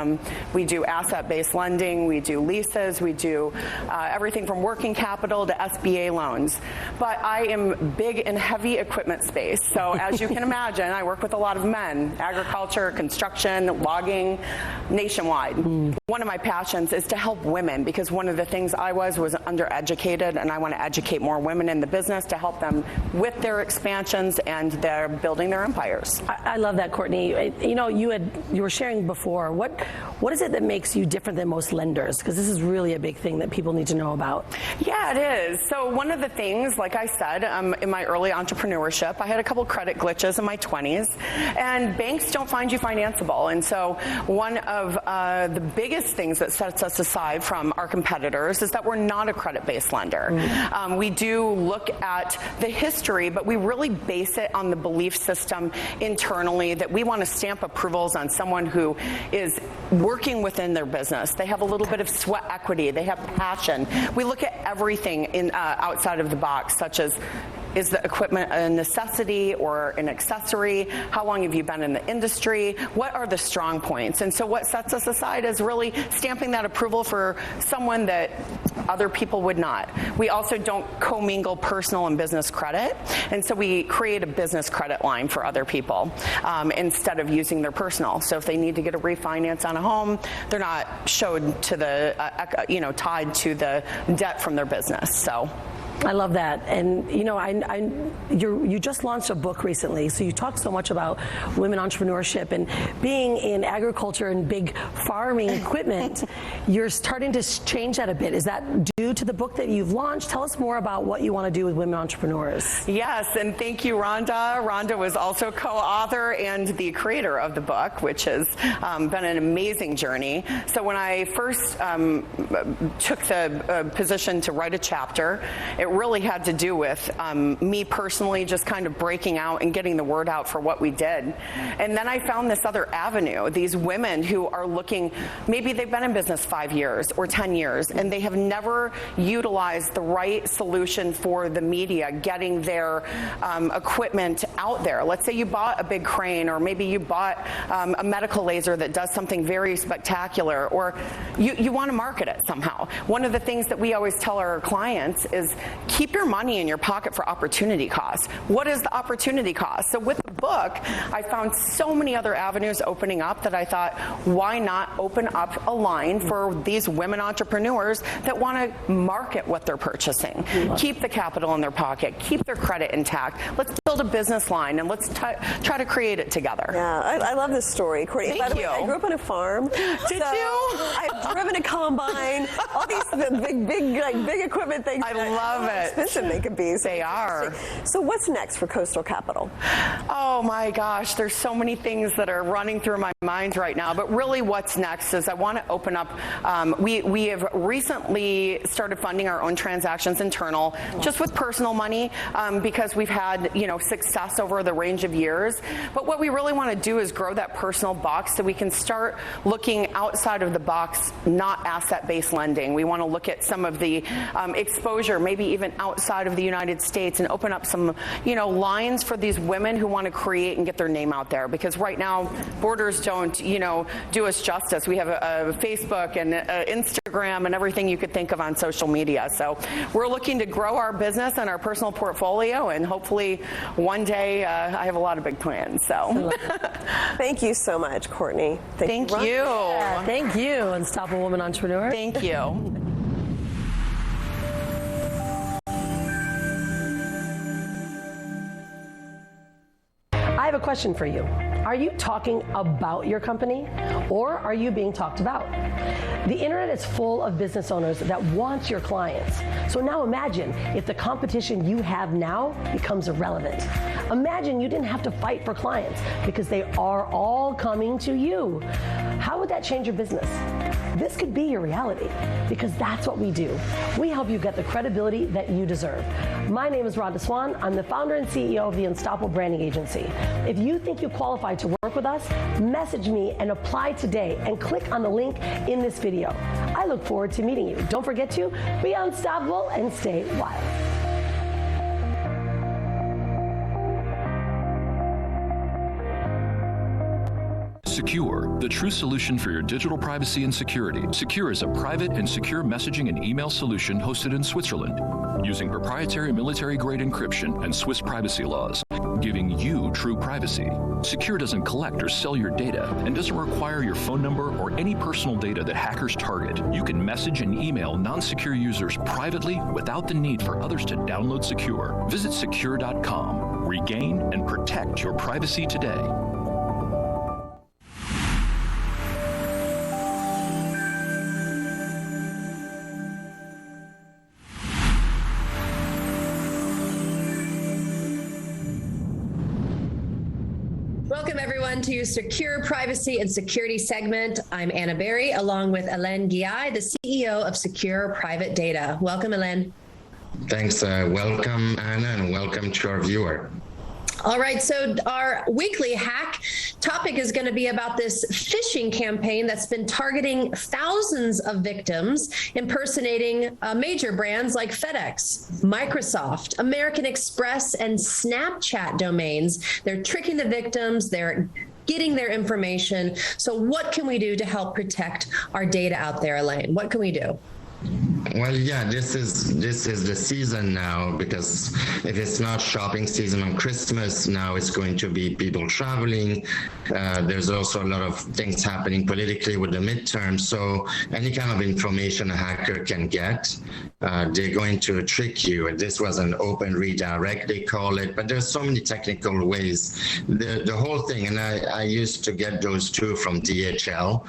We do asset-based lending, we do leases, we do everything from working capital to SBA loans. But I am big in heavy equipment space. So as you can imagine, I work with a lot of men, agriculture, construction, logging, nationwide. One of my passions is to help women, because one of the things I was undereducated, and I want to educate more women in the business to help them with their expansions and their building their empires. I love that, Courtney. You know, you were sharing before, what is it that makes you different than most lenders? Because this is really a big thing that people need to know about. Yeah, it is. So one of the things, like I said, in my early entrepreneurship, I had a couple credit glitches in my 20s, and banks don't find you financeable. And so one of the biggest things that sets us aside from our competitors is that we're not a credit-based lender. We do look at the history, but we really base it on the belief system internally that we want to stamp approvals on someone who is working within their business. They have a little bit of sweat equity. They have passion. We look at everything in outside of the box, such as Is the equipment a necessity or an accessory? How long have you been in the industry? What are the strong points? And so what sets us aside is really stamping that approval for someone that other people would not. We also don't commingle personal and business credit, and so we create a business credit line for other people instead of using their personal. So if they need to get a refinance on a home, they're not showed to the tied to the debt from their business. So I love that. And, you know, you just launched a book recently, so you talk so much about women entrepreneurship and being in agriculture and big farming equipment. You're starting to change that a bit. Is that due to the book that you've launched? Tell us more about what you want to do with women entrepreneurs. Yes, and thank you, Rhonda. Rhonda was also co-author and the creator of the book, which has been an amazing journey. So when I first took the position to write a chapter, it really had to do with me personally just kind of breaking out and getting the word out for what we did. And then I found this other avenue, these women who are looking, maybe they've been in business 5 years or 10 years, and they have never utilized the right solution for the media, getting their equipment out there. Let's say you bought a big crane, or maybe you bought a medical laser that does something very spectacular, or you want to market it somehow. One of the things that we always tell our clients is keep your money in your pocket for opportunity costs. What is the opportunity cost? So with the book, I found so many other avenues opening up that I thought, why not open up a line for these women entrepreneurs that want to market what they're purchasing, keep the capital in their pocket, keep their credit intact. Let's build a business line and let's try to create it together. Yeah, I love this story, Courtney. By the way, I grew up on a farm. Did you? I've driven a combine, all these big equipment things. I love it. Expensive they could be. So they are. So what's next for CoastalKapital? Oh my gosh, there's so many things that are running through my mind right now. But really, what's next is I want to open up. We have recently started funding our own transactions internal, just with personal money, because we've had success over the range of years. But what we really want to do is grow that personal box so we can start looking outside of the box, not asset-based lending. We want to look at some of the exposure, maybe even outside of the United States, and open up some, lines for these women who want to create and get their name out there. Because right now, borders don't, do us justice. We have a Facebook and Instagram and everything you could think of on social media. So we're looking to grow our business and our personal portfolio, and hopefully one day I have a lot of big plans. So thank you so much, Courtney. Thank you. Yeah, thank you, Unstoppable Woman Entrepreneur. Thank you. I have a question for you. Are you talking about your company, or are you being talked about? The internet is full of business owners that want your clients. So now imagine if the competition you have now becomes irrelevant. Imagine you didn't have to fight for clients because they are all coming to you. How would that change your business? This could be your reality, because that's what we do. We help you get the credibility that you deserve. My name is Rhonda Swan. I'm the founder and CEO of the Unstoppable Branding Agency. If you think you qualify to work with us, message me and apply today, and click on the link in this video. I look forward to meeting you. Don't forget to be unstoppable and stay wild. Secure, the true solution for your digital privacy and security. Secure is a private and secure messaging and email solution hosted in Switzerland, using proprietary military-grade encryption and Swiss privacy laws, giving you true privacy. Secure doesn't collect or sell your data and doesn't require your phone number or any personal data that hackers target. You can message and email non-secure users privately without the need for others to download Secure. Visit secure.com. Regain and protect your privacy today. Welcome everyone to your Secure Privacy and Security segment. I'm Anna Berry, along with Hélène Guillay, the CEO of Secure Private Data. Welcome, Hélène. Thanks. Welcome, Anna, and welcome to our viewer. All right, so our weekly hack topic is going to be about this phishing campaign that's been targeting thousands of victims, impersonating major brands like FedEx, Microsoft, American Express, and Snapchat domains. They're tricking the victims. They're getting their information. So what can we do to help protect our data out there, Elaine? What can we do? Well, yeah, this is the season now, because if it's not shopping season on Christmas, now it's going to be people traveling. There's also a lot of things happening politically with the midterm. So any kind of information a hacker can get, they're going to trick you. And this was an open redirect, they call it, but there's so many technical ways. The whole thing, and I used to get those too from DHL,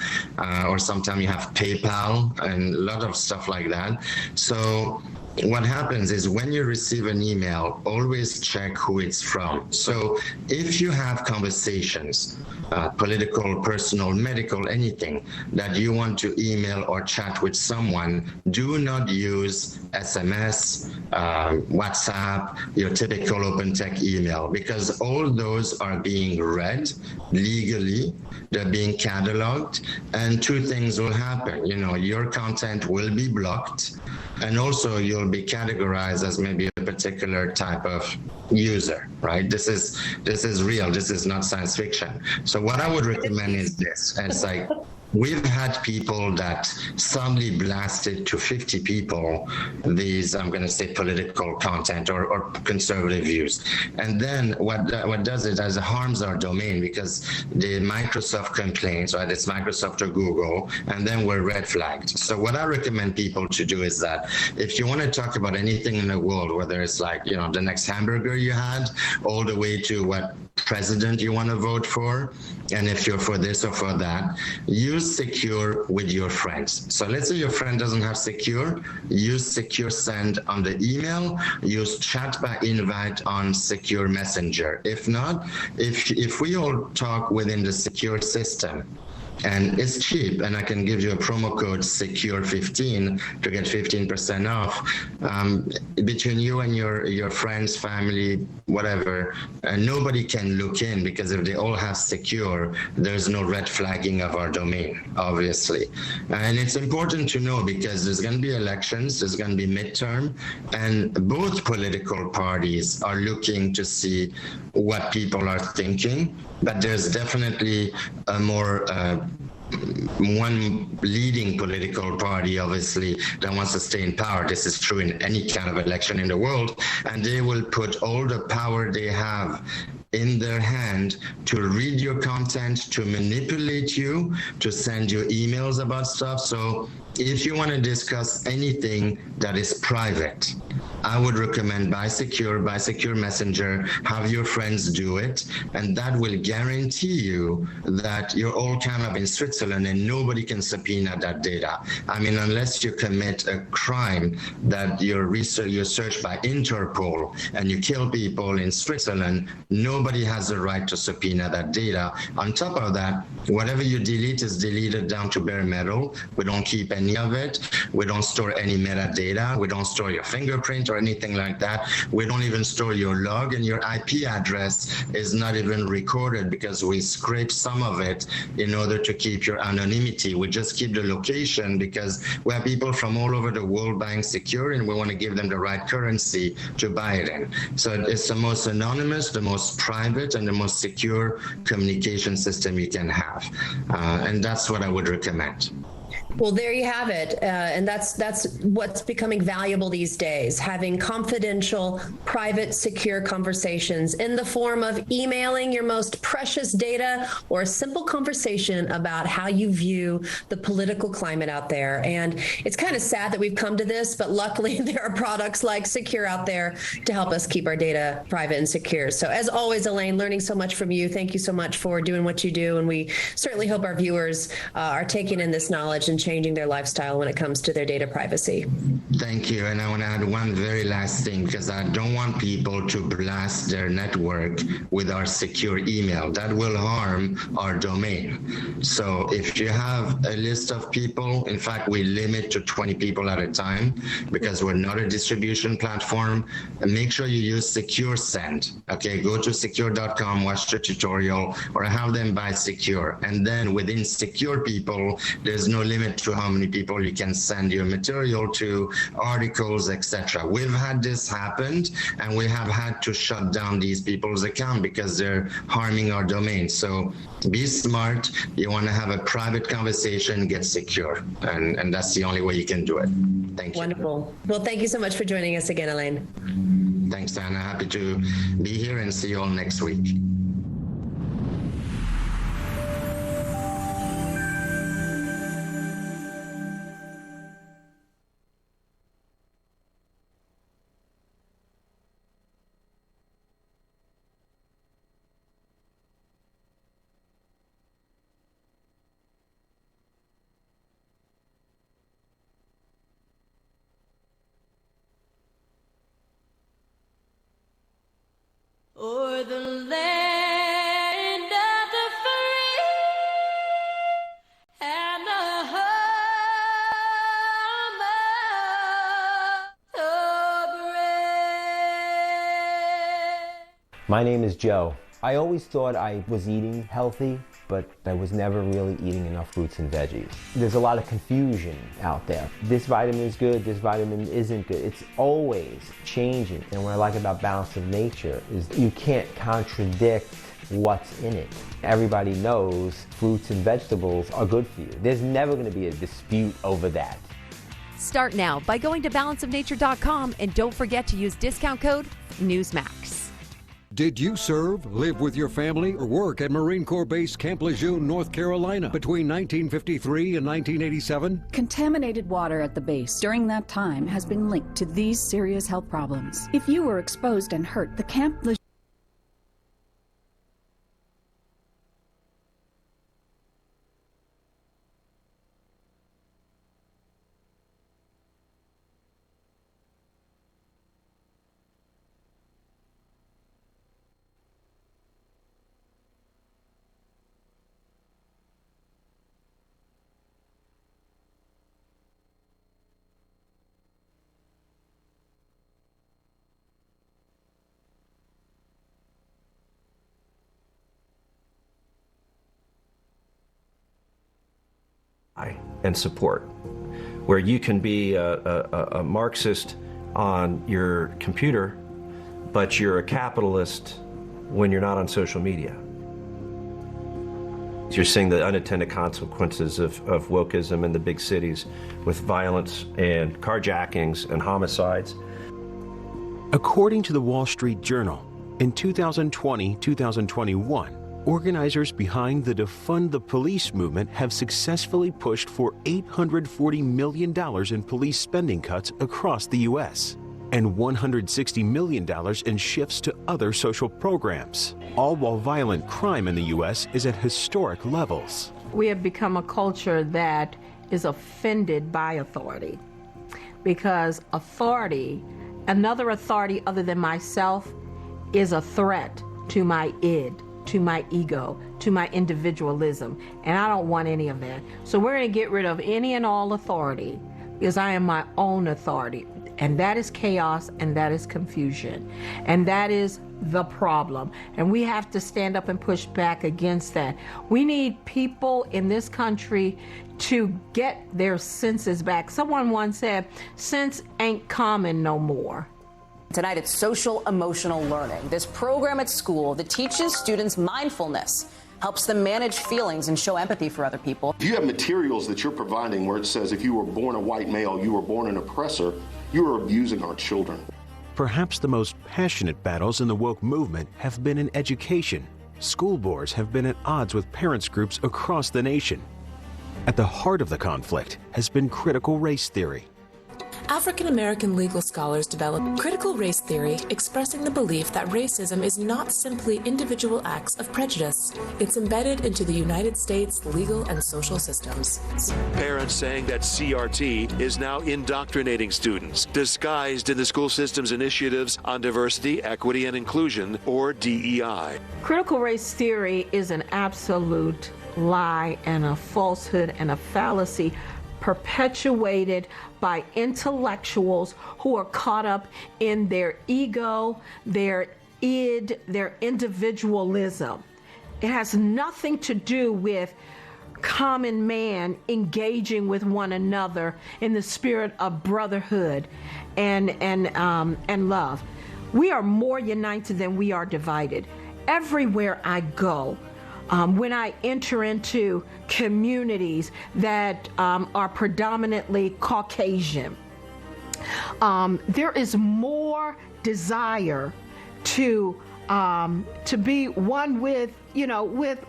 or sometimes you have PayPal and a lot of stuff like that. So what happens is when you receive an email, always check who it's from. So if you have conversations, political, personal, medical, anything that you want to email or chat with someone, do not use SMS, WhatsApp, your typical open tech email, because all those are being read legally, they're being cataloged, and two things will happen. You know, your content will be blocked, and also you'll be categorized as maybe a particular type of user, right? This is real. This is not science fiction. So what I would recommend is this. It's like, we've had people that suddenly blasted to 50 people these, I'm going to say, political content or conservative views. And then what does it is it harms our domain, because the Microsoft complains, right? It's Microsoft or Google, and then we're red flagged. So what I recommend people to do is that if you want to talk about anything in the world, whether it's like, you know, the next hamburger you had, all the way to what president you want to vote for, and if you're for this or for that, use Secure with your friends. So let's say your friend doesn't have Secure, use Secure Send on the email, use Chat by Invite on Secure Messenger. If not, if we all talk within the secure system, and it's cheap, and I can give you a promo code SECURE15 to get 15% off. Between you and your friends, family, whatever, nobody can look in, because if they all have Secure, there's no red flagging of our domain, obviously. And it's important to know, because there's going to be elections, there's going to be midterm, and both political parties are looking to see what people are thinking, but there's definitely a more one leading political party, obviously, that wants to stay in power. This is true in any kind of election in the world, and they will put all the power they have in their hand to read your content, to manipulate you, to send you emails about stuff. So if you want to discuss anything that is private, I would recommend buy Secure Messenger, have your friends do it, and that will guarantee you that you're all kind of in Switzerland and nobody can subpoena that data. I mean, unless you commit a crime that you're searched by Interpol and you kill people in Switzerland, nobody has the right to subpoena that data. On top of that, whatever you delete is deleted down to bare metal. We don't keep any of it. We don't store any metadata. We don't store your fingerprint or anything like that. We don't even store your log, and your IP address is not even recorded, because we scrape some of it in order to keep your anonymity. We just keep the location, because we have people from all over the world buying Secure, and we want to give them the right currency to buy it in. So it's the most anonymous, the most private, and the most secure communication system you can have. And that's what I would recommend. Well, there you have it. And that's what's becoming valuable these days, having confidential, private, secure conversations in the form of emailing your most precious data, or a simple conversation about how you view the political climate out there. And it's kind of sad that we've come to this, but luckily there are products like Secure out there to help us keep our data private and secure. So as always, Elaine, learning so much from you. Thank you so much for doing what you do. And we certainly hope our viewers are taking in this knowledge and changing their lifestyle when it comes to their data privacy. Thank you. And I want to add one very last thing, because I don't want people to blast their network with our secure email. That will harm our domain. So if you have a list of people, in fact, we limit to 20 people at a time because we're not a distribution platform, and make sure you use Secure Send. Okay, go to secure.com, watch the tutorial, or have them buy Secure. And then within secure people, there's no limit to how many people you can send your material to, articles, etc. We've had this happen, and we have had to shut down these people's account because they're harming our domain. So be smart. You want to have a private conversation, get secure, and that's the only way you can do it. Thank you. Wonderful. Well, thank you so much for joining us again, Elaine. Thanks, Diana. Happy to be here and see you all next week. O'er the land of the free and the home of the brave. My name is Joe. I always thought I was eating healthy, but I was never really eating enough fruits and veggies. There's a lot of confusion out there. This vitamin is good, this vitamin isn't good. It's always changing. And what I like about Balance of Nature is you can't contradict what's in it. Everybody knows fruits and vegetables are good for you. There's never going to be a dispute over that. Start now by going to balanceofnature.com and don't forget to use discount code Newsmax. Did you serve, live with your family, or work at Marine Corps Base Camp Lejeune, North Carolina between 1953 and 1987? Contaminated water at the base during that time has been linked to these serious health problems. If you were exposed and hurt, the Camp Lejeune and support, where you can be a Marxist on your computer, but you're a capitalist when you're not on social media. You're seeing the unintended consequences of wokeism in the big cities with violence and carjackings and homicides. According to the Wall Street Journal, in 2020-2021, organizers behind the Defund the Police movement have successfully pushed for $840 million in police spending cuts across the U.S. and $160 million in shifts to other social programs, all while violent crime in the U.S. is at historic levels. We have become a culture that is offended by authority, because authority, another authority other than myself, is a threat to my id, to my ego, to my individualism, and I don't want any of that. So we're going to get rid of any and all authority, because I am my own authority, and that is chaos, and that is confusion, and that is the problem, and we have to stand up and push back against that. We need people in this country to get their senses back. Someone once said, sense ain't common no more. Tonight, it's social emotional learning. This program at school that teaches students mindfulness, helps them manage feelings and show empathy for other people. If you have materials that you're providing where it says if you were born a white male, you were born an oppressor, you are abusing our children. Perhaps the most passionate battles in the woke movement have been in education. School boards have been at odds with parents groups across the nation. At the heart of the conflict has been critical race theory. African American legal scholars developed critical race theory, expressing the belief that racism is not simply individual acts of prejudice. It's embedded into the United States legal and social systems. Parents saying that CRT is now indoctrinating students, disguised in the school system's initiatives on diversity, equity, and inclusion, or DEI. Critical race theory is an absolute lie and a falsehood and a fallacy perpetuated by intellectuals who are caught up in their ego, their id, their individualism. It has nothing to do with common man engaging with one another in the spirit of brotherhood and love. We are more united than we are divided. Everywhere I go, when I enter into communities that are predominantly Caucasian, there is more desire to be one with, with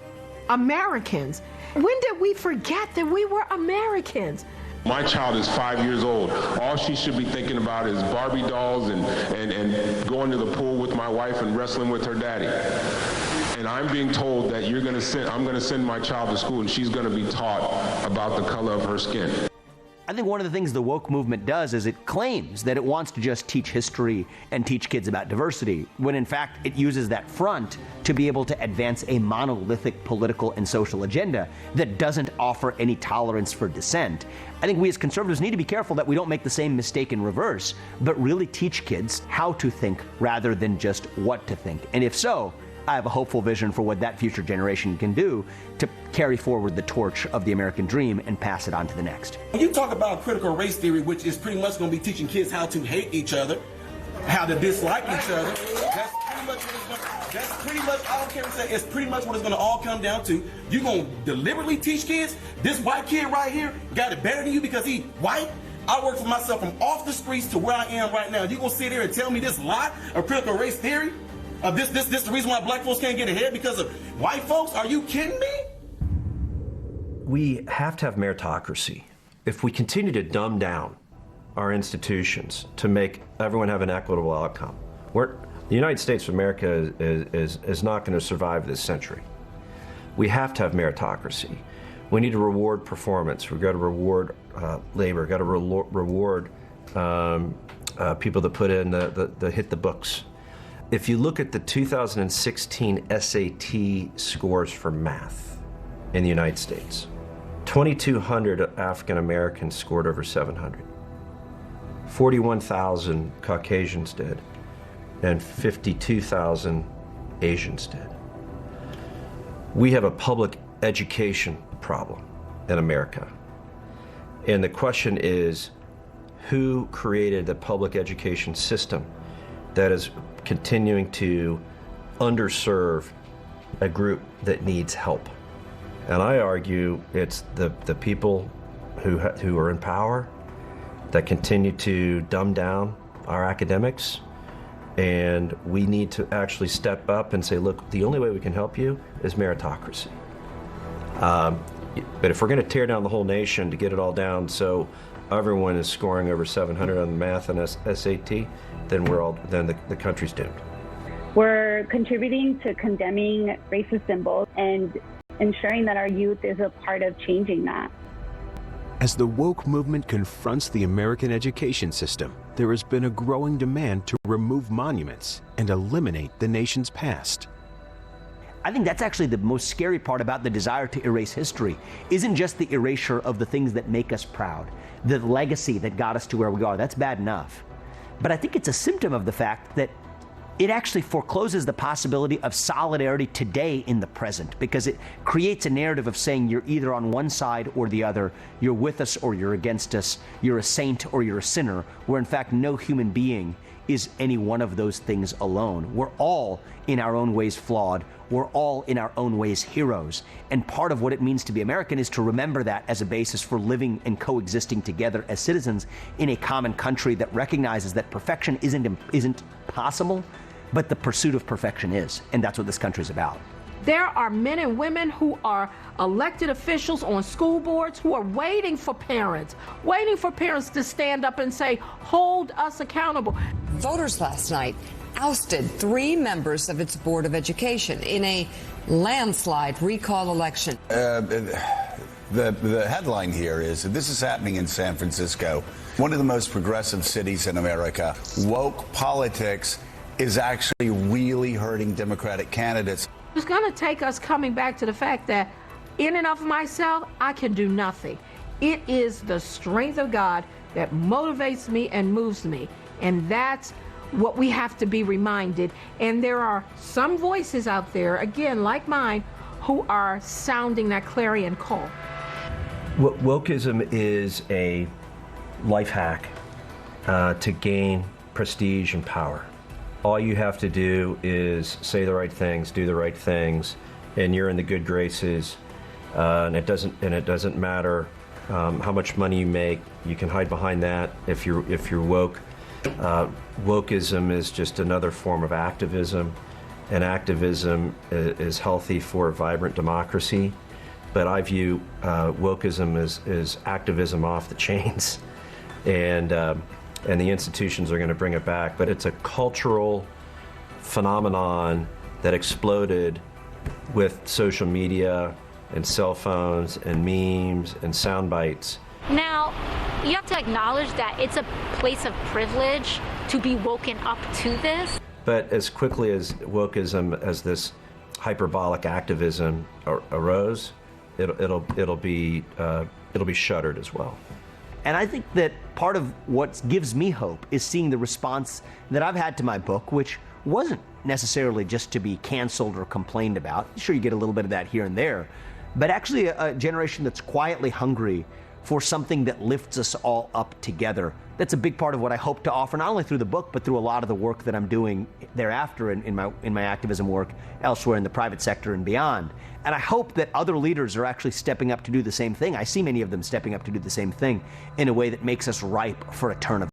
Americans. When did we forget that we were Americans? My child is 5 years old. All she should be thinking about is Barbie dolls and going to the pool with my wife and wrestling with her daddy. And I'm being told that I'm going to send my child to school and she's going to be taught about the color of her skin. I think one of the things the woke movement does is it claims that it wants to just teach history and teach kids about diversity, when in fact it uses that front to be able to advance a monolithic political and social agenda that doesn't offer any tolerance for dissent. I think we as conservatives need to be careful that we don't make the same mistake in reverse, but really teach kids how to think rather than just what to think. And if so, I have a hopeful vision for what that future generation can do to carry forward the torch of the American dream and pass it on to the next. When you talk about critical race theory, which is pretty much going to be teaching kids how to hate each other, how to dislike each other, that's pretty much, I don't care what you say, it's pretty much what it's going to all come down to. You're going to deliberately teach kids, this white kid right here got it better than you because he white? I work for myself from off the streets to where I am right now. You going to sit here and tell me this lie of critical race theory? This the reason why black folks can't get ahead because of white folks? Are you kidding me? We have to have meritocracy. If we continue to dumb down our institutions to make everyone have an equitable outcome, the United States of America is not going to survive this century. We have to have meritocracy. We need to reward performance. We've got to reward labor. We've got to reward people that put in the hit the books. If you look at the 2016 SAT scores for math in the United States, 2,200 African Americans scored over 700. 41,000 Caucasians did, and 52,000 Asians did. We have a public education problem in America. And the question is, who created the public education system that is continuing to underserve a group that needs help? And I argue it's the people who are in power that continue to dumb down our academics, and we need to actually step up and say, look, the only way we can help you is meritocracy. But if we're going to tear down the whole nation to get it all down so everyone is scoring over 700 on the math and SAT, then the country's doomed. We're contributing to condemning racist symbols and ensuring that our youth is a part of changing that. As the woke movement confronts the American education system, there has been a growing demand to remove monuments and eliminate the nation's past. I think that's actually the most scary part about the desire to erase history, isn't just the erasure of the things that make us proud, the legacy that got us to where we are. That's bad enough. But I think it's a symptom of the fact that it actually forecloses the possibility of solidarity today in the present, because it creates a narrative of saying you're either on one side or the other, you're with us or you're against us, you're a saint or you're a sinner, where in fact no human being is any one of those things alone. We're all in our own ways flawed. We're all in our own ways heroes. And part of what it means to be American is to remember that as a basis for living and coexisting together as citizens in a common country that recognizes that perfection isn't possible, but the pursuit of perfection is. And that's what this country's about. There are men and women who are elected officials on school boards who are waiting for parents to stand up and say, hold us accountable. Voters last night ousted 3 members of its Board of Education in a landslide recall election. The headline here is that this is happening in San Francisco, one of the most progressive cities in America. Woke politics is actually really hurting Democratic candidates. It's going to take us coming back to the fact that in and of myself, I can do nothing. It is the strength of God that motivates me and moves me. And that's what we have to be reminded. And there are some voices out there, again, like mine, who are sounding that clarion call. Wokeism is a life hack to gain prestige and power. All you have to do is say the right things, do the right things, and you're in the good graces. And it doesn't matter how much money you make. You can hide behind that if you're woke. Wokeism is just another form of activism, and activism is healthy for a vibrant democracy. But I view wokeism as activism off the chains, and the institutions are going to bring it back. But it's a cultural phenomenon that exploded with social media and cell phones and memes and sound bites. Now, you have to acknowledge that it's a place of privilege to be woken up to this. But as quickly as wokeism, as this hyperbolic activism arose, it'll be shuttered as well. And I think that part of what gives me hope is seeing the response that I've had to my book, which wasn't necessarily just to be canceled or complained about. Sure, you get a little bit of that here and there, but actually a generation that's quietly hungry for something that lifts us all up together. That's a big part of what I hope to offer, not only through the book, but through a lot of the work that I'm doing thereafter in my activism work elsewhere in the private sector and beyond. And I hope that other leaders are actually stepping up to do the same thing. I see many of them stepping up to do the same thing in a way that makes us ripe for a turn of